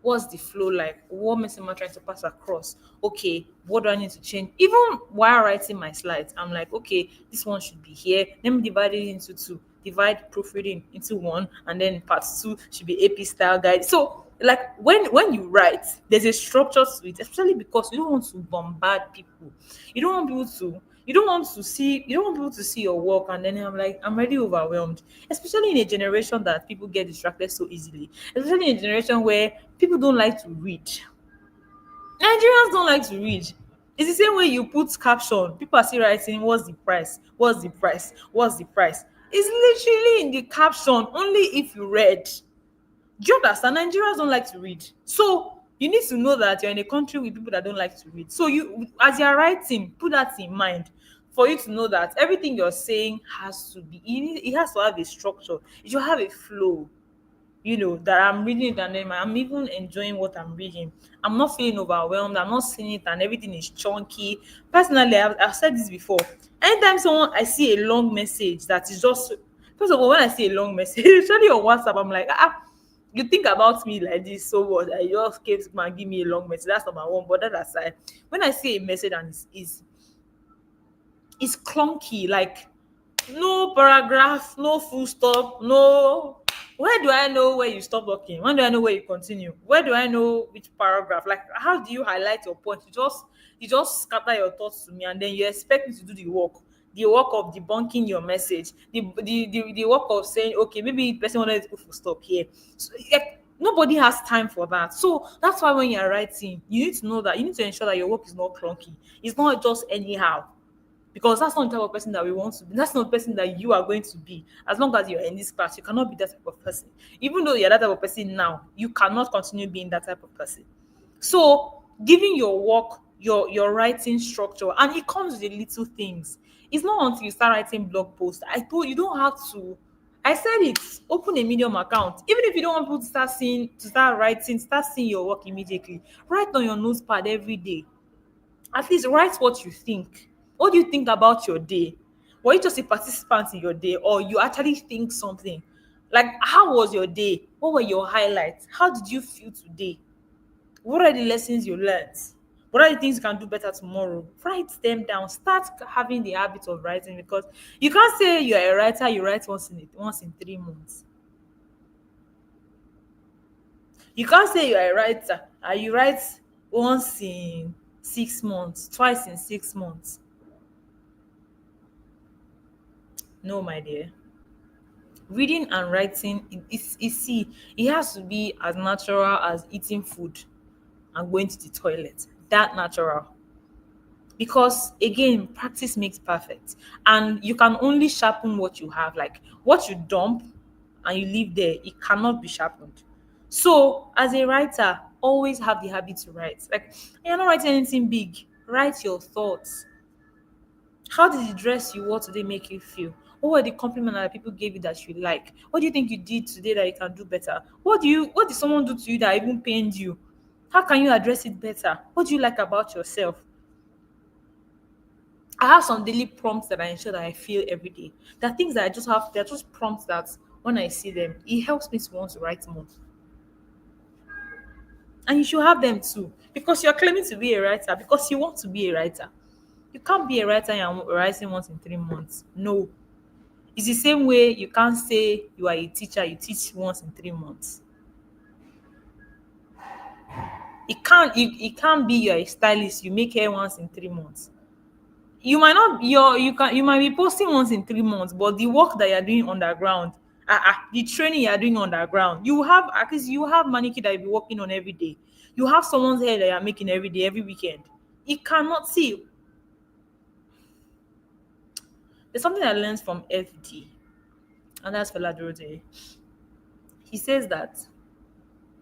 what's the flow like? What message am I trying to pass across? Okay, what do I need to change? Even while writing my slides, I'm like, okay, this one should be here. Let me divide it into two. Divide proofreading into one, and then part two should be AP style guide. So, like when you write, there's a structure to it, especially because you don't want to bombard people. You don't want people to you don't want people to see your work and then I'm like, I'm already overwhelmed. Especially in a generation that people get distracted so easily. Especially in a generation where people don't like to read. Nigerians don't like to read. It's the same way you put caption. People are still writing, what's the price? What's the price? What's the price? It's literally in the caption, only if you read. Do you understand? Nigerians don't like to read. So you need to know that you're in a country with people that don't like to read. So as you're writing, put that in mind for you to know that everything you're saying has to be, it has to have a structure. It should have a flow, that I'm reading it and then I'm even enjoying what I'm reading. I'm not feeling overwhelmed. I'm not seeing it and everything is chunky. Personally, I've said this before. Anytime I see a long message that is just, first of all, when I see a long message, especially on WhatsApp, I'm like, you think about me like this, so what? I just came to give me a long message. That's number one. But that aside, when I see a message and it's clunky, like no paragraph, no full stop, no. Where do I know where you stop talking? When do I know where you continue? Where do I know which paragraph? Like, how do you highlight your point? You just scatter your thoughts to me, and then you expect me to do the work of debunking your message, the work of saying, okay, maybe the person wanted to put full stop here. So, nobody has time for that. So that's why when you're writing, you need to know that you need to ensure that your work is not clunky. It's not just anyhow, because that's not the type of person that we want to be. That's not the person that you are going to be. As long as you're in this class, you cannot be that type of person. Even though you're that type of person now, you cannot continue being that type of person. So giving your work, your writing structure, and it comes with the little things. It's not until you start writing blog posts. I told you don't have to. I said it. Open a Medium account. Even if you don't want people to start seeing, to start writing, start seeing your work immediately. Write on your notepad every day. At least write what you think. What do you think about your day? Were you just a participant in your day, or you actually think something? Like, how was your day? What were your highlights? How did you feel today? What are the lessons you learned? What are the things you can do better tomorrow? Write them down. Start having the habit of writing, because you can't say you're a writer, you write once in 3 months. You can't say you're a writer and you write once in 6 months, twice in 6 months. No, my dear. Reading and writing is see, it has to be as natural as eating food and going to the toilet. That natural. Because again, practice makes perfect. And you can only sharpen what you have. Like what you dump and you leave there, it cannot be sharpened. So as a writer, always have the habit to write. Like you're not writing anything big. Write your thoughts. How did the dress you wore today make you feel? What were the compliments that people gave you that you like? What do you think you did today that you can do better? What did someone do to you that even pained you? How can you address it better? What do you like about yourself? I have some daily prompts that I ensure that I feel every day. There are things that I just have, they're just prompts that when I see them, it helps me to want to write more. And you should have them too. Because you're claiming to be a writer, because you want to be a writer. You can't be a writer and you're writing once in 3 months. No. It's the same way you can't say you are a teacher, you teach once in 3 months. It can't be you're a stylist, you make hair once in 3 months. You might not you might be posting once in 3 months, but the work that you're doing underground, the training you're doing underground, you have at least you have manicure that you'll be working on every day. You have someone's hair that you're making every day, every weekend. It cannot see. There's something I learned from FD, and that's Fela Durode. He says that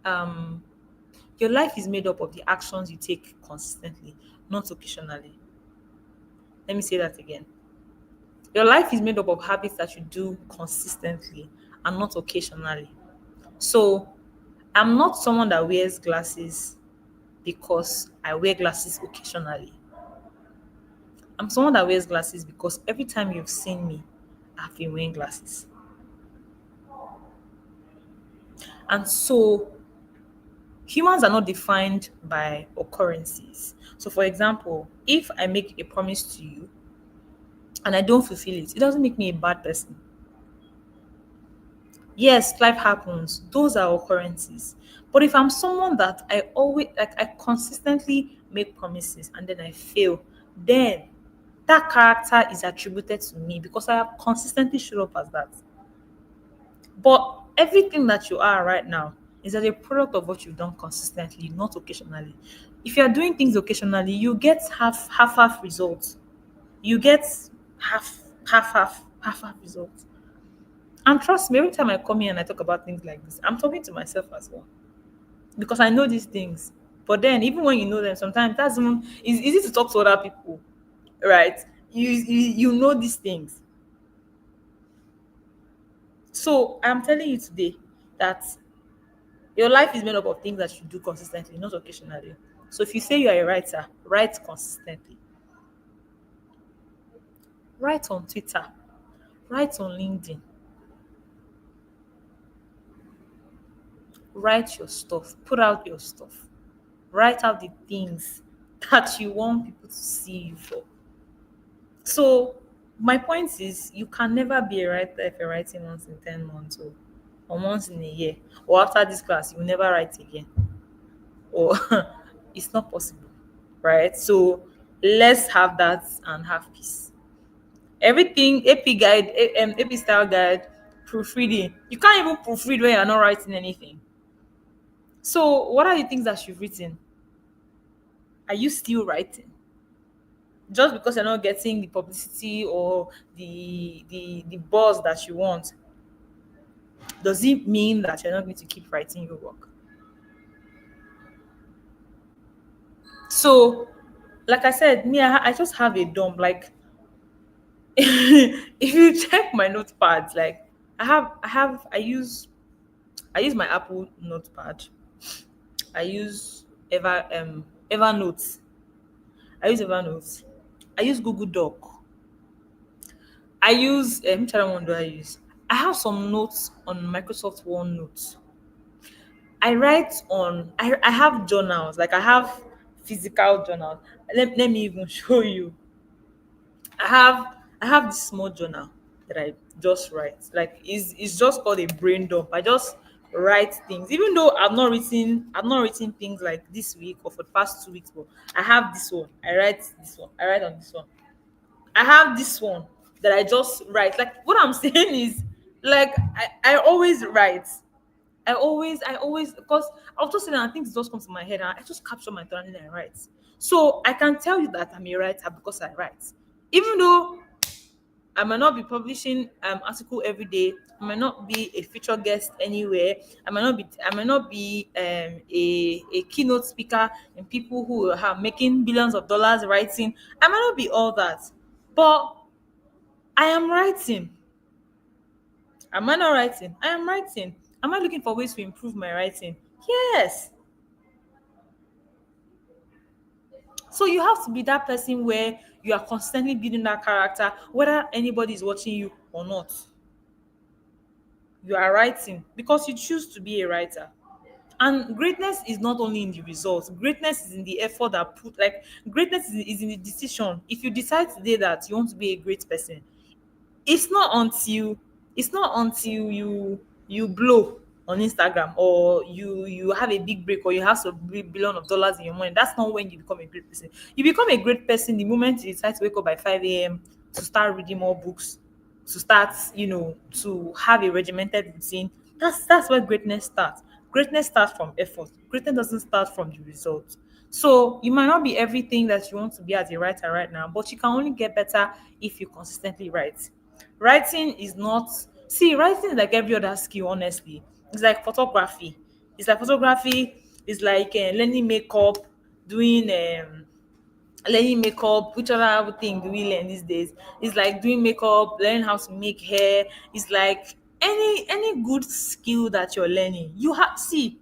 um your life is made up of the actions you take consistently, not occasionally. Let me say that again. Your life is made up of habits that you do consistently and not occasionally. So, I'm not someone that wears glasses because I wear glasses occasionally. I'm someone that wears glasses because every time you've seen me, I've been wearing glasses. And so, humans are not defined by occurrences. So, for example, if I make a promise to you and I don't fulfill it, it doesn't make me a bad person. Yes, life happens. Those are occurrences. But if I'm someone that I always like, I consistently make promises and then I fail, then that character is attributed to me because I have consistently showed up as that. But everything that you are right now is as a product of what you've done consistently, not occasionally. If you're doing things occasionally, you get half results. You get half results. And trust me, every time I come here and I talk about things like this, I'm talking to myself as well. Because I know these things. But then, even when you know them, sometimes it's easy to talk to other people, right? You know these things. So I'm telling you today that your life is made up of things that you do consistently, not occasionally. So if you say you are a writer, write consistently. Write on Twitter, write on LinkedIn, write your stuff, put out your stuff, write out the things that you want people to see you for. So my point is you can never be a writer if you're writing once in 10 months or once in a year. Or after this class, you'll never write again. Or it's not possible. Right? So let's have that and have peace. Everything AP guide, AP style guide, proofreading. You can't even proofread when you're not writing anything. So what are the things that you've written? Are you still writing? Just because you're not getting the publicity or the buzz that you want, does it mean that you're not going to keep writing your work? So, like I said, me, I just have a dump. Like, if you check my notepads, like I use my Apple notepad. I use Evernote. I use Evernote. I use Google Doc. I use which other one do I use? I have some notes on Microsoft OneNote. I have journals, like I have physical journals. Let me even show you. I have I have this small journal that I just write. Like it's just called a brain dump. I just write things. Even though I've not written things like this week or for the past 2 weeks, but I have this one. I write this one. I write on this one. I have this one that I just write. Like what I'm saying is like I always write. I always, because I'll just sit down and things just come to my head and I just capture my thought and then I write. So I can tell you that I'm a writer because I write. Even though I might not be publishing article every day, I might not be a featured guest anywhere, I might not be a keynote speaker and people who are making billions of dollars writing. I might not be all that. But I am writing. Am I not writing? I am writing. Am I looking for ways to improve my writing? Yes. So you have to be that person where you are constantly building that character, whether anybody is watching you or not. You are writing because you choose to be a writer. And greatness is not only in the results, greatness is in the effort that put, like, greatness is in the decision. If you decide today that you want to be a great person, it's not until you blow on Instagram or you have a big break or you have some billion of dollars in your money. That's not when you become a great person. You become a great person the moment you decide to wake up by 5 a.m. to start reading more books, to start, to have a regimented routine. That's where greatness starts. Greatness starts from effort. Greatness doesn't start from the result. So you might not be everything that you want to be as a writer right now, but you can only get better if you consistently write. Writing is not See, writing is like every other skill, honestly. It's like photography. It's like learning makeup, doing learning makeup. Which other thing do we learn these days? It's like doing makeup, learning how to make hair. It's like any good skill that you're learning. You have see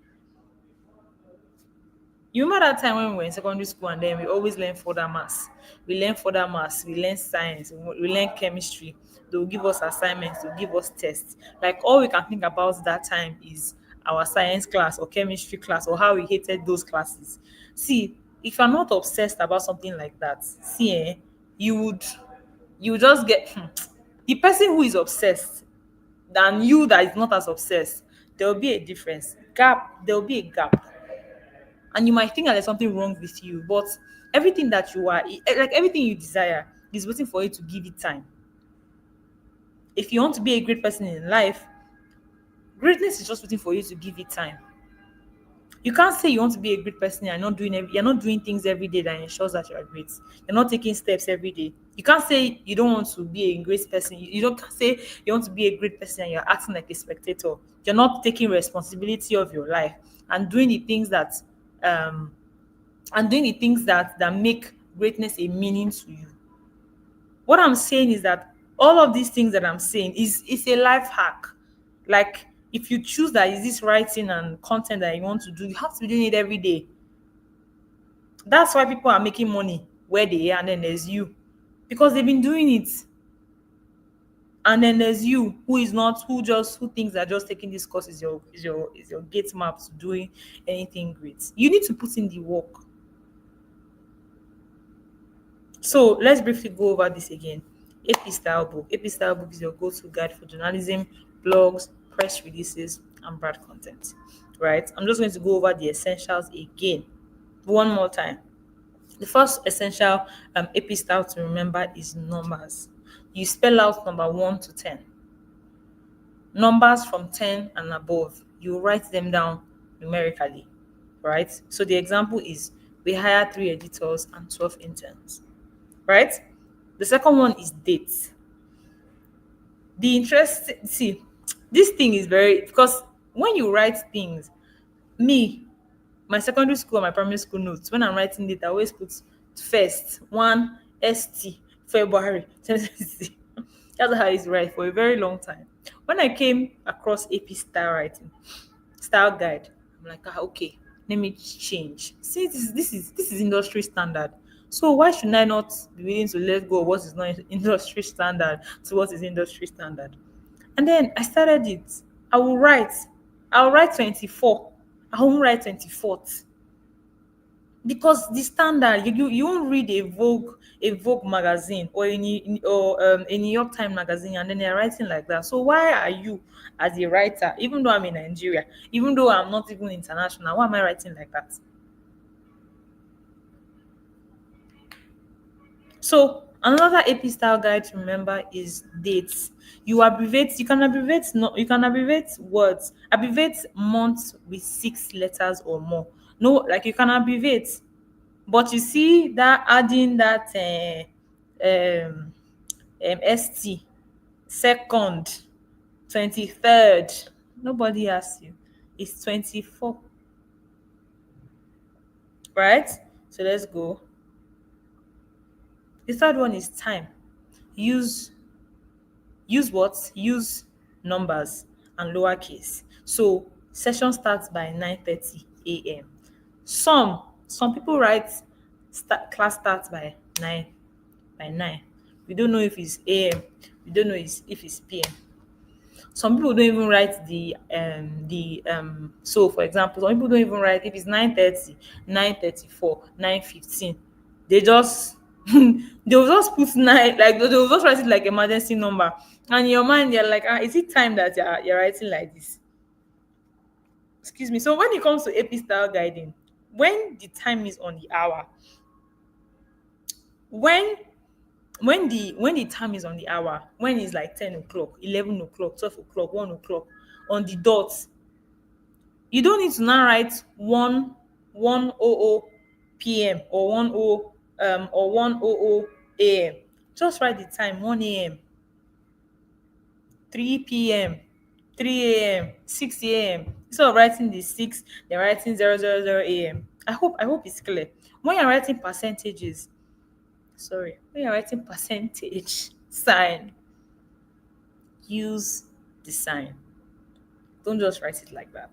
You remember that time when we were in secondary school and then we always learn further maths. We learn science, we learn chemistry. They will give us assignments, they'll give us tests. Like all we can think about that time is our science class or chemistry class or how we hated those classes. See, if you're not obsessed about something like that, you would you just get the person who is obsessed than you that is not as obsessed. There will be a difference. There will be a gap, and you might think that there's something wrong with you, but everything that you are, like everything you desire, is waiting for you to give it time. If you want to be a great person in life, greatness is just waiting for you to give it time. You can't say you want to be a great person and you're not doing things every day that ensures that you are great. You're not taking steps every day. You can't say you don't want to be a great person. You don't say you want to be a great person and you're acting like a spectator. You're not taking responsibility of your life and doing the things um that make greatness a meaning to you. What I'm saying is that all of these things that I'm saying is a life hack. Like if you choose that is this writing and content that you want to do, you have to be doing it every day. That's why people are making money where they are, and then there's you. Because they've been doing it. And then there's you who is not who thinks that just taking this course is your gate map to doing anything great. You need to put in the work. So let's briefly go over this again. AP Style Book. AP Style Book is your go-to guide for journalism, blogs, press releases, and brand content. Right? I'm just going to go over the essentials again, one more time. The first essential AP style to remember is numbers. You spell out number 1 to 10. Numbers from 10 and above, you write them down numerically. Right? So the example is we hire 3 editors and 12 interns. Right? The second one is dates. The interest, see, this thing is very, because when you write things, me, my secondary school, my primary school notes, when I'm writing it, I always put first, 1 ST, February, 2020. That's how I used to write for a very long time. When I came across AP style writing, style guide, I'm like, okay, let me change. See, this is industry standard. So why should I not be willing to let go of what is not industry standard to what is industry standard? And then I started it. I will write. I'll write 24. I won't write 24th. Because the standard, you won't read a Vogue magazine or a New York Times magazine and then they're writing like that. So why are you, as a writer, even though I'm in Nigeria, even though I'm not even international, why am I writing like that? So another AP style guide to remember is dates. You can abbreviate, no, you can abbreviate words, abbreviate months with 6 letters or more. No, like you can abbreviate. But you see that adding that ST, second, 23rd, nobody asks you. It's 24, right? So let's go. The third one is time. Use use what? Use numbers and lowercase. So session starts by 9:30 a.m. Some people write class starts by 9. We don't know if it's AM. We don't know if it's PM. Some people don't even write so for example, some people don't even write if it's 9:30, 9:34, 9:15. They just they'll just put nine, like they'll just write it like emergency number. And in your mind you're like, is it time that you're writing like this? Excuse me. So when it comes to AP style guiding, when the time is on the hour, when when the time is on the hour, when it's like 10 o'clock, 11 o'clock, 12 o'clock, 1 o'clock on the dot, you don't need to now write 1 p.m. or 1 a.m. Just write the time: 1 a.m., 3 p.m., 3 a.m., 6 a.m. Instead of writing the 6, they're writing 000 a.m. I hope it's clear. When you're writing percentages, sorry, when you're writing percentage sign, use the sign. Don't just write it like that.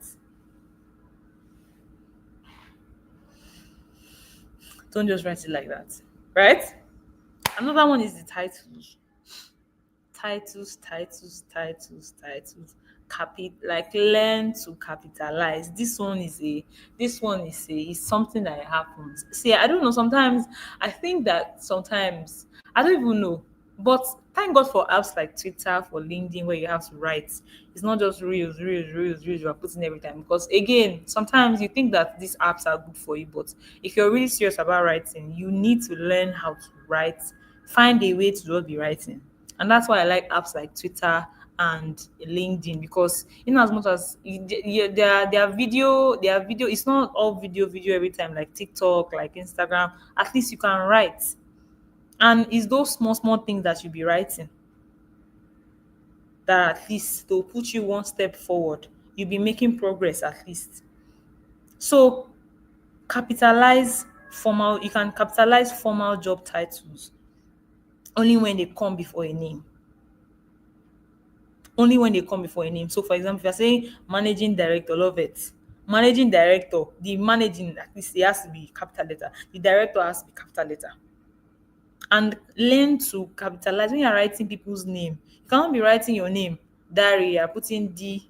Don't just write it like that. Right? Another one is the titles. Titles. Like learn to capitalize. This one is something that happens. See, I don't know. Sometimes I think that sometimes I don't even know. But thank God for apps like Twitter, for LinkedIn, where you have to write. It's not just reels you are putting every time. Because again, sometimes you think that these apps are good for you, but if you're really serious about writing, you need to learn how to write. Find a way to just be writing. And that's why I like apps like Twitter and LinkedIn, because in as much as their video, it's not all video every time, like TikTok, like Instagram. At least you can write, and it's those small things that you'll be writing that at least they'll put you one step forward. You'll be making progress at least. So you can capitalize formal job titles only when they come before a name. Only when they come before a name. So, for example, if you're saying managing director, love it. Managing director, the managing, at least it has to be capital letter. The director has to be capital letter. And learn to capitalize when you're writing people's name. You cannot be writing your name, Dari, you're putting D.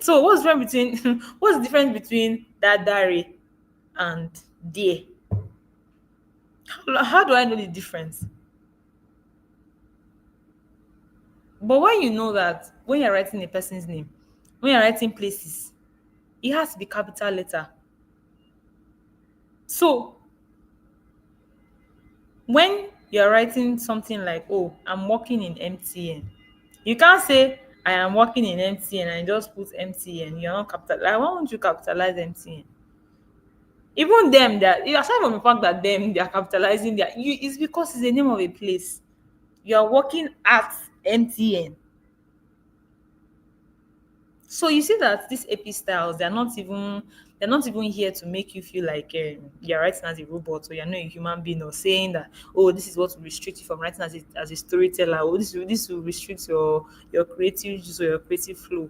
So, what's the difference between that Dari and D? How do I know the difference? But when you know that when you're writing a person's name, when you're writing places, it has to be capital letter. So when you're writing something like, oh, I'm working in MTN, you can't say I am working in MTN and just put MTN. You're not capital. Like, why won't you capitalize MTN? Even them, that aside from the fact that they are capitalizing it's because it's the name of a place. You are working at MTN. So you see that these AP styles, they're not even here to make you feel like you're writing as a robot or you're not a human being, or saying that, oh, this is what will restrict you from writing as a storyteller, or this will restrict your creative juice or your creative flow.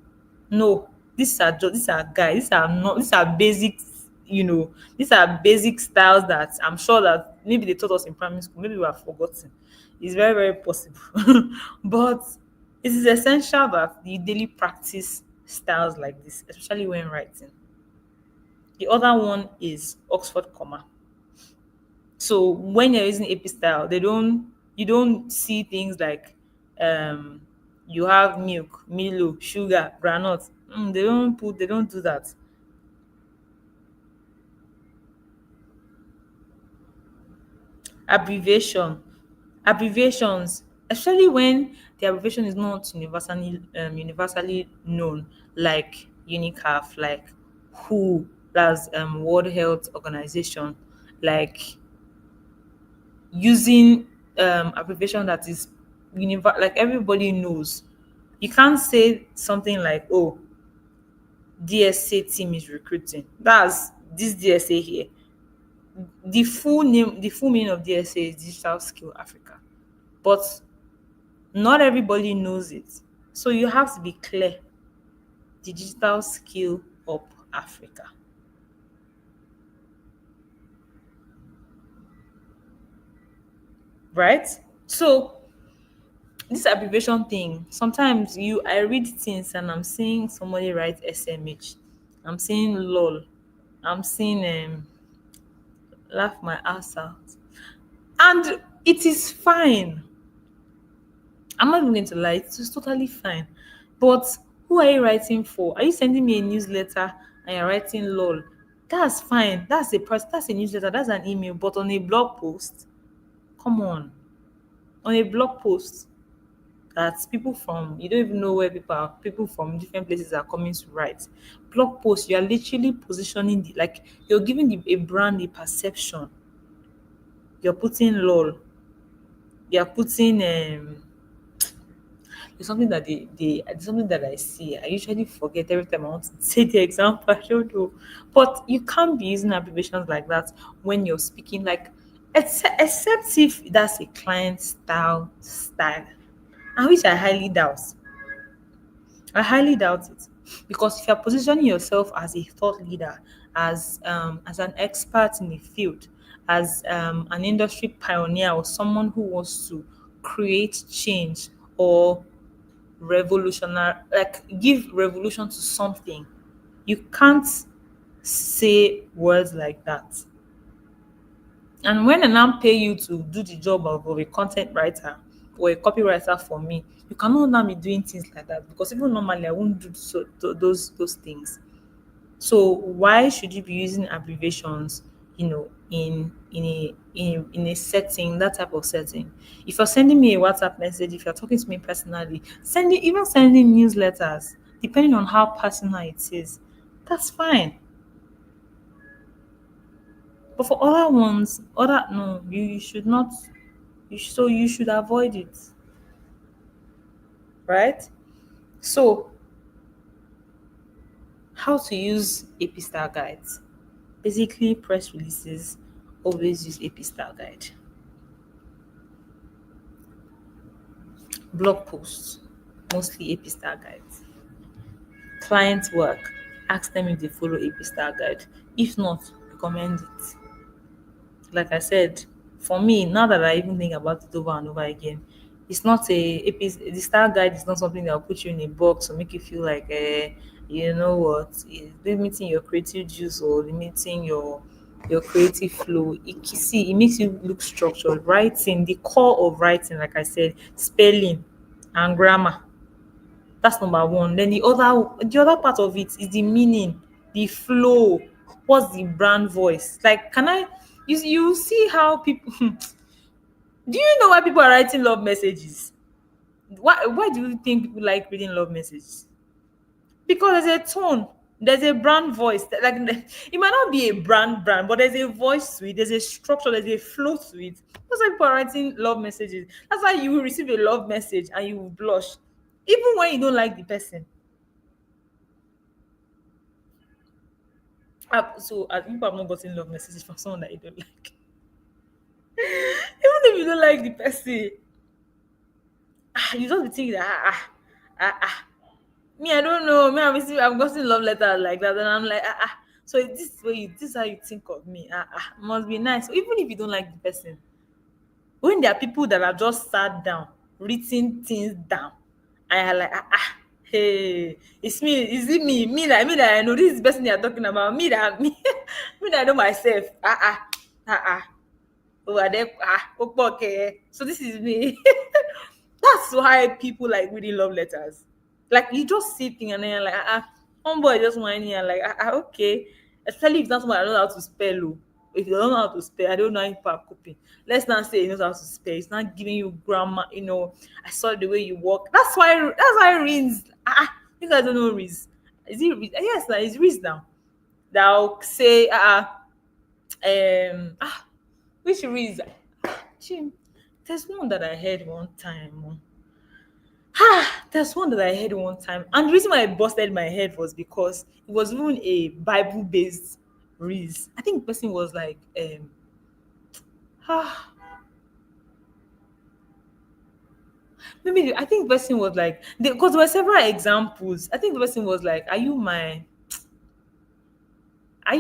No, these are guys, these are basic, these are basic styles that I'm sure that maybe they taught us in primary school, maybe we have forgotten. It's very, very possible. But it is essential that you daily practice styles like this, especially when writing. The other one is Oxford comma. So when you're using AP style, you don't see things like um you have milk, Milo, sugar, granite. They don't do that. Abbreviation. Abbreviations, especially when the abbreviation is not universally known, like UNICAF, like WHO, that's World Health Organization, like using abbreviation that is like everybody knows. You can't say something like, oh, DSA team is recruiting. That's this DSA here. The full meaning of DSA is Digital Skill Africa. But not everybody knows it. So you have to be clear. Digital Skill Up Africa, right? So this abbreviation thing, sometimes I read things and I'm seeing somebody write SMH. I'm seeing LOL. I'm seeing laugh my ass out. And it is fine. I'm not even going to lie, it's totally fine. But who are you writing for? Are you sending me a newsletter and you're writing lol? That's fine. That's a newsletter, that's an email. But on a blog post, come on. On a blog post that people from you don't even know where people from different places are coming to write. Blog post, you are literally positioning like you're giving a brand a perception. You're putting lol. You're putting It's something that it's something that I see. I usually forget every time I want to say the example. I don't know. But you can't be using abbreviations like that when you're speaking, like except if that's a client style. And which I highly doubt. I highly doubt it. Because if you're positioning yourself as a thought leader, as an expert in the field, as an industry pioneer, or someone who wants to create change or revolutionary, like give revolution to something, you can't say words like that. And when I now pay you to do the job of a content writer or a copywriter for me, you cannot now be doing things like that, because even normally I won't do those things. So why should you be using abbreviations, in a setting, that type of setting? If you're sending me a WhatsApp message, if you're talking to me personally, sending newsletters, depending on how personal it is, that's fine. But for other ones, other no, you should not. So you should avoid it, right? So how to use AP style guides? Basically, press releases always use AP style guide. Blog posts, mostly AP style guides. Client work, ask them if they follow AP style guide. If not, recommend it. Like I said, for me, now that I even think about it over and over again, it's not the style guide is not something that will put you in a box or make you feel like, you know what, is limiting your creative juice or limiting your creative flow. It makes you look structured. Writing, the core of writing, like I said, spelling and grammar. That's number one. Then the other part of it is the meaning, the flow. What's the brand voice? Like, can I? You see how people? Do you know why people are writing love messages? Why do you think people like reading love messages? Because there's a tone, there's a brand voice. Like it might not be a brand, but there's a voice to it. There's a structure. There's a flow to it. That's why people are writing love messages. That's why you will receive a love message and you will blush, even when you don't like the person. So I think I've not gotten love messages from someone that you don't like. Even if you don't like the person, you just be thinking that me, I don't know. Me, I've gotten love letters like that, and I'm like, So this is how you think of me. Must be nice. So even if you don't like the person, when there are people that have just sat down, written things down, and are like, hey, it's me. Is it me? Me that I know this is the person they are talking about. Me that I know myself. Oh, are they, okay. So this is me. That's why people like reading love letters. Like you just see thing and then you're like, homeboy just whining and like, okay. Especially if that's what I don't know how to spell. Oh. If you don't know how to spell, I don't know how people are coping. Let's not say he knows how to spell. It's not giving you grammar. I saw the way you walk. That's why Riz. You guys don't know Riz. Is it Riz? Yes, like, it's Riz now. They'll say, which Riz? Chim, there's one that I heard one time. There's one that I heard one time. And the reason why I busted my head was because it was even a Bible based reason. I think the person was like, ah, maybe I think the person was like, because there were several examples. I think the person was like, are you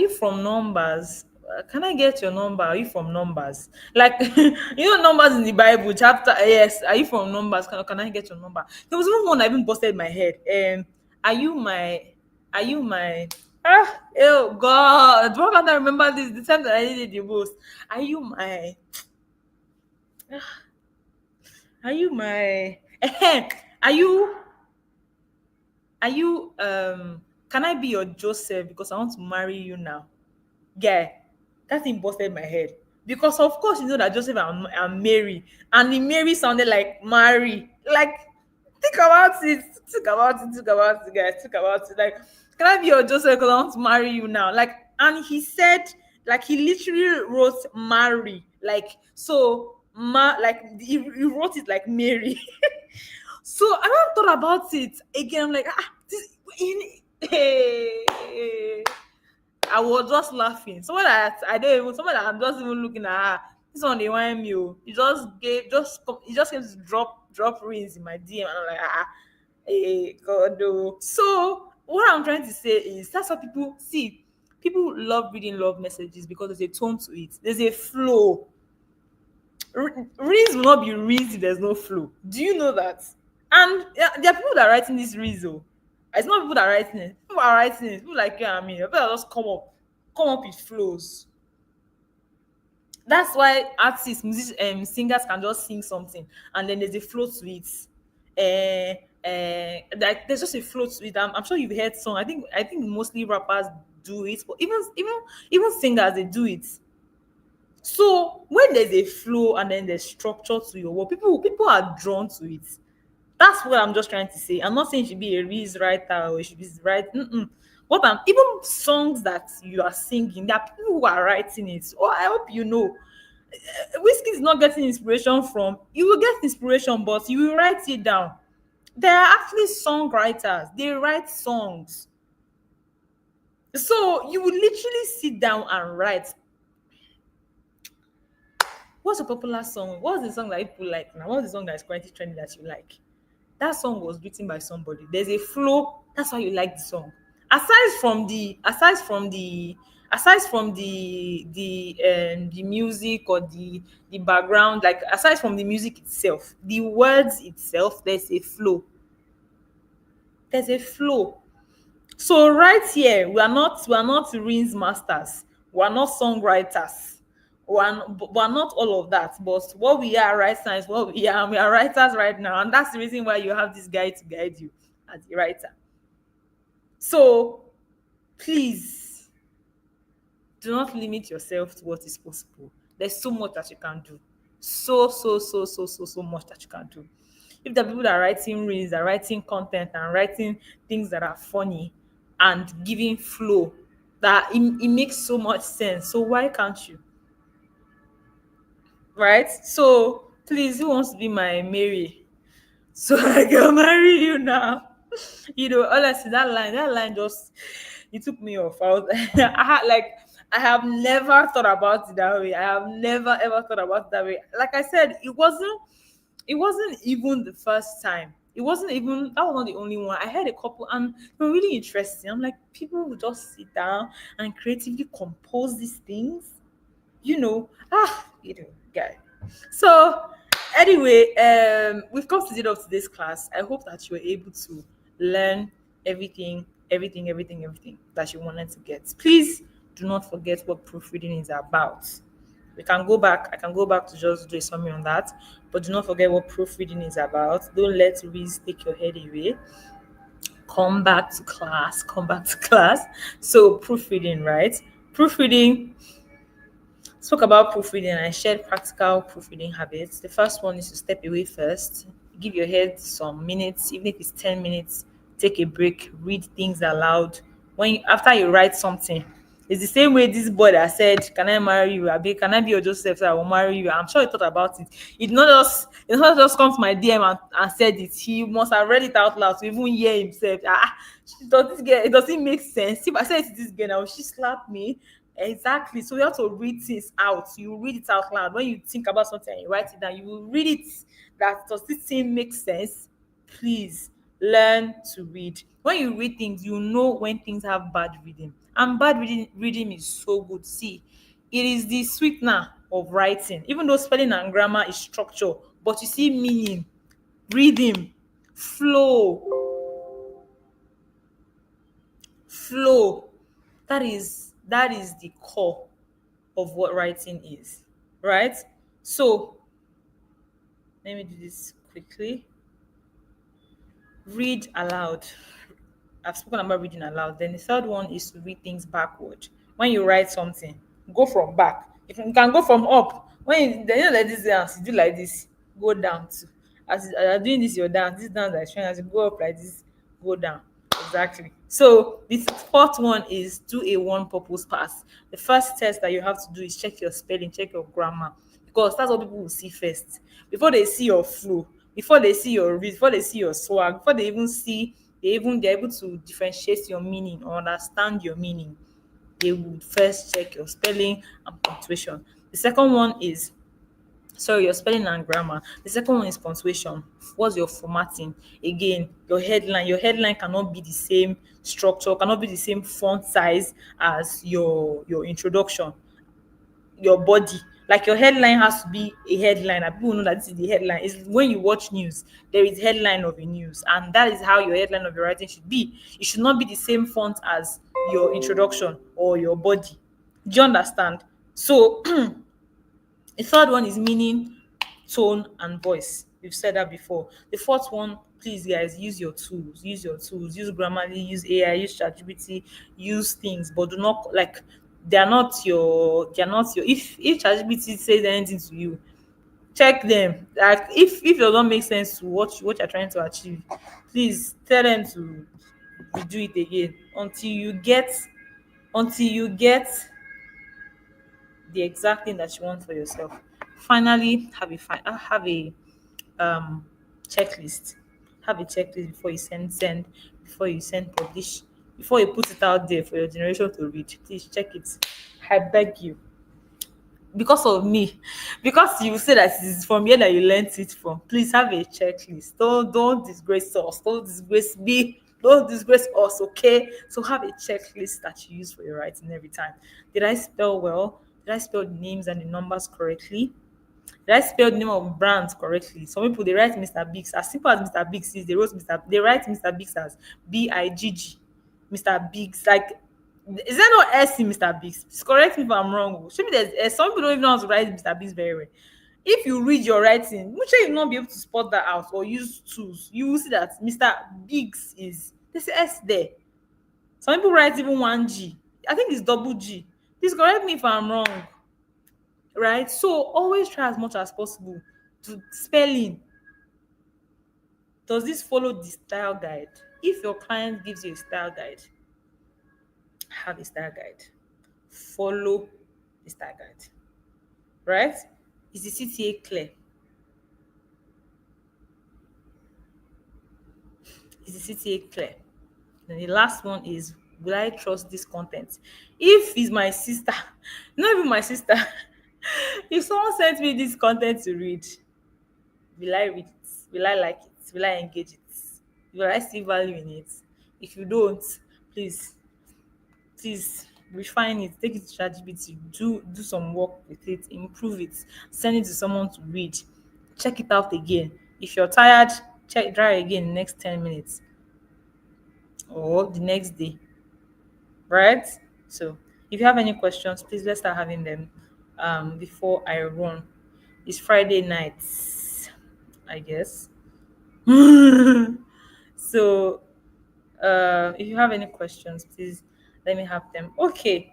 from Numbers? Can I get your number? Are you from Numbers? Like, Numbers in the Bible, chapter. Yes, are you from Numbers? Can I get your number? There was even one that even busted my head. Are you my, are you my, oh God, do I remember this? The time that I needed the most. Are you my, are you my, are you, are you, can I be your Joseph because I want to marry you now? Guy, that thing busted my head. Because of course you know that Joseph and Mary, and the Mary sounded like Mary. Like, think about it. Think about it, guys. Think about it. Like, can I be your Joseph because I want to marry you now? Like, and he said, like, he literally wrote Mary. Like, so like he wrote it like Mary. So I don't thought about it again. I'm like, this in hey. I was just laughing. Someone that I don't even, someone that I'm just even looking at her. This one they want me. Oh. He just came to drop rings in my DM, and I'm like, hey God, oh. So what I'm trying to say is that's what people see. People love reading love messages because there's a tone to it. There's a flow. Reads will not be reads if there's no flow. Do you know that? And yeah, there are people that are writing this reads. Oh. It's not people that are writing it. People are writing it. People like you and me. People that just come up with flows. That's why artists, singers can just sing something and then there's a flow to it. Like there's just a flow to it. I'm sure you've heard song. I think mostly rappers do it, but even singers they do it. So when there's a flow and then there's structure to your work, people are drawn to it. That's what I'm just trying to say. I'm not saying you should be a Reese writer or you should be right. What I'm even songs that you are singing, there are people who are writing it. Oh, I hope you know. Whiskey is not getting inspiration from. You will get inspiration, but you will write it down. There are actually songwriters. They write songs. So you will literally sit down and write. What's a popular song? What's the song that people like now? What's the song that is currently trending that you like? That song was written by somebody. There's a flow. That's why you like the song. Aside from the music or the background, like aside from the music itself, the words itself, there's a flow. There's a flow. So right here, we are not rinse masters. We are not songwriters. We are not all of that. But what we are right now is what we are. We are writers right now, and that's the reason why you have this guide to guide you as a writer. So please do not limit yourself to what is possible. There's so much that you can do. So much that you can do. If the people that are writing reels, are writing content and writing things that are funny and giving flow, that it makes so much sense. So why can't you? Right? So please, who wants to be my Mary? So I can marry you now. Honestly, that line just You took me off. I was I had like I have never thought about it that way. I have never ever thought about it that way. Like I said, it wasn't even the first time. It wasn't even that was not the only one. I had a couple and they were really interesting. I'm like, people will just sit down and creatively compose these things, guy. So anyway, we've come to the end of today's class. I hope that you were able to learn everything that you wanted to get. Please do not forget what proofreading is about. I can go back to just do a summary on that, but do not forget what proofreading is about. Don't let reads take your head away. Come back to class. So proofreading, right? Proofreading Spoke about proofreading and I shared practical proofreading habits. The first one is to step away first. Give your head some minutes, even if it's 10 minutes, take a break, read things aloud. After you write something, it's the same way this boy that said, "Can I marry you? Abi, can I be your Joseph so I will marry you?" I'm sure he thought about it. It not just come to my DM and said it. He must have read it out loud to even hear himself. Does it make sense? If I say it to this girl now, will she slap me? Exactly. So you have to read things out. You read it out loud. When you think about something and you write it down, you will read it. That does this thing make sense? Please learn to read. When you read things, you know when things have bad reading. And bad reading is so good. See, it is the sweetener of writing. Even though spelling and grammar is structure, but you see meaning, rhythm, flow. That is the core of what writing is, right? So let me do this quickly. Read aloud. I've spoken about reading aloud. Then the third one is to read things backward. When you write something, go from back. If you can go from up, like this dance, you do like this, go down too. As you're doing this, you're down. This dance is showing as you go up like this, go down. Exactly. So the fourth one is do a one-purpose pass. The first test that you have to do is check your spelling, check your grammar, because that's what people will see first. Before they see your flow, before they see your read, before they see your swag, before they're able to differentiate your meaning or understand your meaning, they would first check your spelling and punctuation. The second one is sorry, your spelling and grammar. The second one is punctuation. What's your formatting? Again, your headline. Your headline cannot be the same structure, cannot be the same font size as your introduction, your body. Like your headline has to be a headline, and people know that this is the headline. It's when you watch news, there is headline of a news, and that is how your headline of your writing should be. It should not be the same font as your introduction or your body. Do you understand? So the third one is meaning, tone, and voice. We've said that before. The fourth one, please guys, use your tools. Use your tools. Use Grammarly, use AI, use ChatGPT, use things, but do not like they're not your if ChatGPT says anything to you, check them. Like if it don't make sense to what you're trying to achieve, please tell them to redo it again until you get the exact thing that you want for yourself. Finally, have a um checklist. Have a checklist before you send publish, before you put it out there for your generation to read. Please check it. I beg you. Because of me, because you say that it is from here that you learnt it from. Please have a checklist. Don't disgrace us. Don't disgrace me. Don't disgrace us. Okay. So have a checklist that you use for your writing every time. Did I spell well? Did I spell the names and the numbers correctly? Did I spell the name of brands correctly? Some people they write Mr. Biggs as simple as Mr. Biggs is. They write Mr. Biggs as Bigg. Mr. Biggs, like, is there no S in Mr. Biggs? Please correct me if I'm wrong. Show me there's S. Some people don't even know how to write Mr. Biggs very well. If you read your writing, which you will not be able to spot that out or use tools, you will see that Mr. Biggs is there's S there. Some people write even one G. I think it's double G. Please correct me if I'm wrong. Right? So always try as much as possible to spelling. Does this follow the style guide? If your client gives you a style guide, have a style guide. Follow the style guide. Right? Is the CTA clear? Is the CTA clear? Then the last one is Will I trust this content? If it's my sister, not even my sister, if someone sends me this content to read, will I read it? Will I like it? Will I engage it? Will I see value in it? If you don't, please, please refine it, take it to ChatGPT, do some work with it, improve it, send it to someone to read, check it out again. If you're tired, check try again next 10 minutes or the next day, right? So if you have any questions, please let's start having them before I run. It's Friday nights, I guess. So if you have any questions, please let me have them. Okay.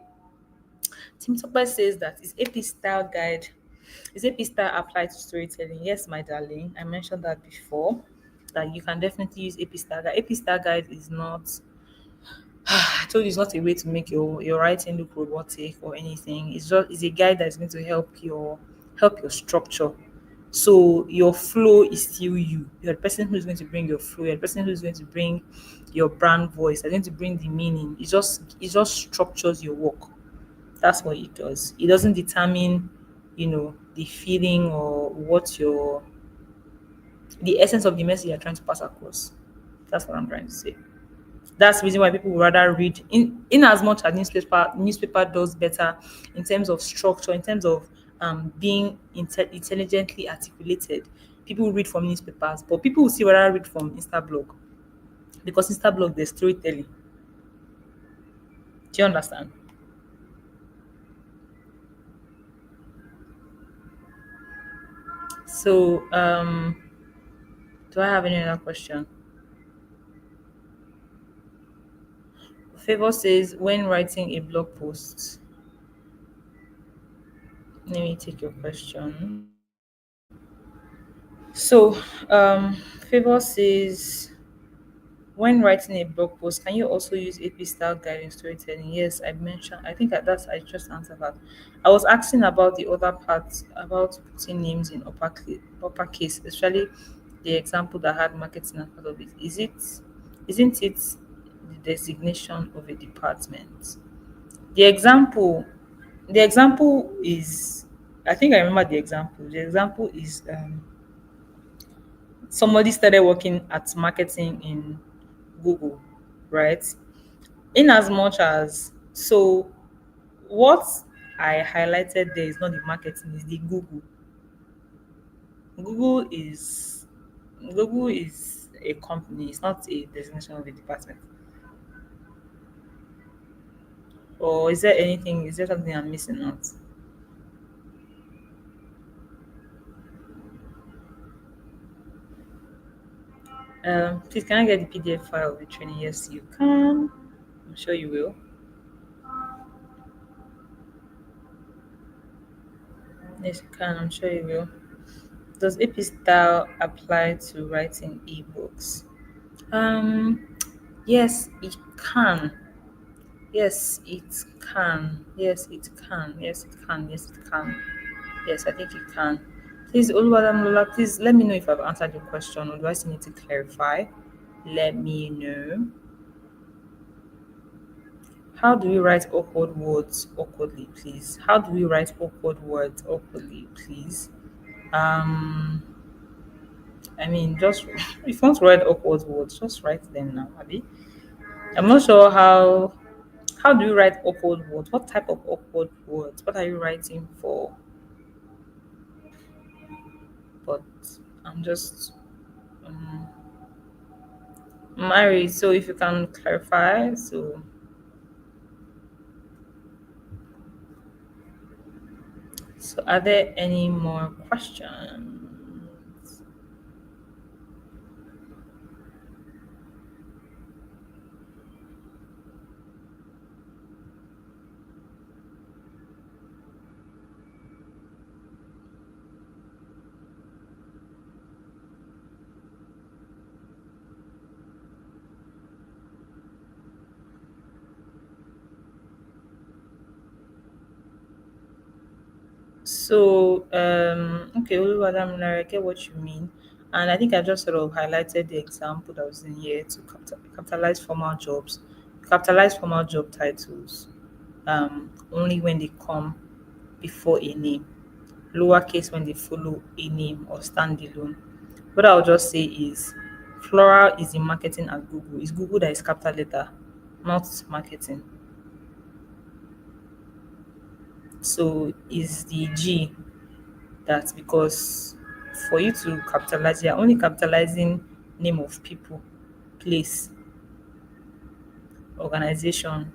Tim Topper says that is AP style guide. Is AP style applied to storytelling? Yes, my darling. I mentioned that before. That you can definitely use AP style guide. AP style guide is not I told you it's not a way to make your writing look robotic or anything. It's a guide that's going to help your structure. So your flow is still you. You're the person who's going to bring your flow. You're the person who's going to bring your brand voice. You're going to bring the meaning. It just structures your work. That's what it does. It doesn't determine, the feeling or what the essence of the message you're trying to pass across. That's what I'm trying to say. That's the reason why people would rather read in as much as newspaper does better in terms of structure, in terms of being intelligently articulated. People read from newspapers, but people will still rather read from Instablog because Instablog there's storytelling. Do you understand? So do I have any other question? Favor says when writing a blog post. Let me take your question. So Favor says when writing a blog post, can you also use AP style guide in storytelling? Yes, I mentioned. I think I just answered that. I was asking about the other parts about putting names in uppercase, especially the example that had marketing as part of it. Isn't it the designation of a department? The example, the example is. I think I remember the example. The example is somebody started working at marketing in Google, right? In as much as so what I highlighted there is not the marketing, is the Google. Google is Google is a company, it's not a designation of a department. Or is there something I'm missing out? Please can I get the PDF file of the training? Yes, you can. I'm sure you will. Yes, you can. I'm sure you will. Does AP style apply to writing ebooks? Um, yes, it can. Yes, it can. Yes, it can. Yes, it can. Yes, it can. Yes, I think it can. Please, Oluwadamlola, please let me know if I've answered your question or do I still need to clarify? Let me know. How do we write awkward words awkwardly, please? How do we write awkward words awkwardly, please? Um, I mean, just if you want to write awkward words, just write them now, Abby. I'm not sure how do you write awkward words? What type of awkward words? What are you writing for? But I'm just um, married, so if you can clarify. So are there any more questions? So okay, Oluwadamilare, I get what you mean. And I think I just sort of highlighted the example that was in here to capitalize formal jobs Capitalize formal job titles only when they come before a name, lowercase when they follow a name or stand alone. What I'll just say is floral is in marketing at Google. It's Google that is capital letter, not marketing. So is the G that because for you to capitalize, you're only capitalizing name of people, place, organization,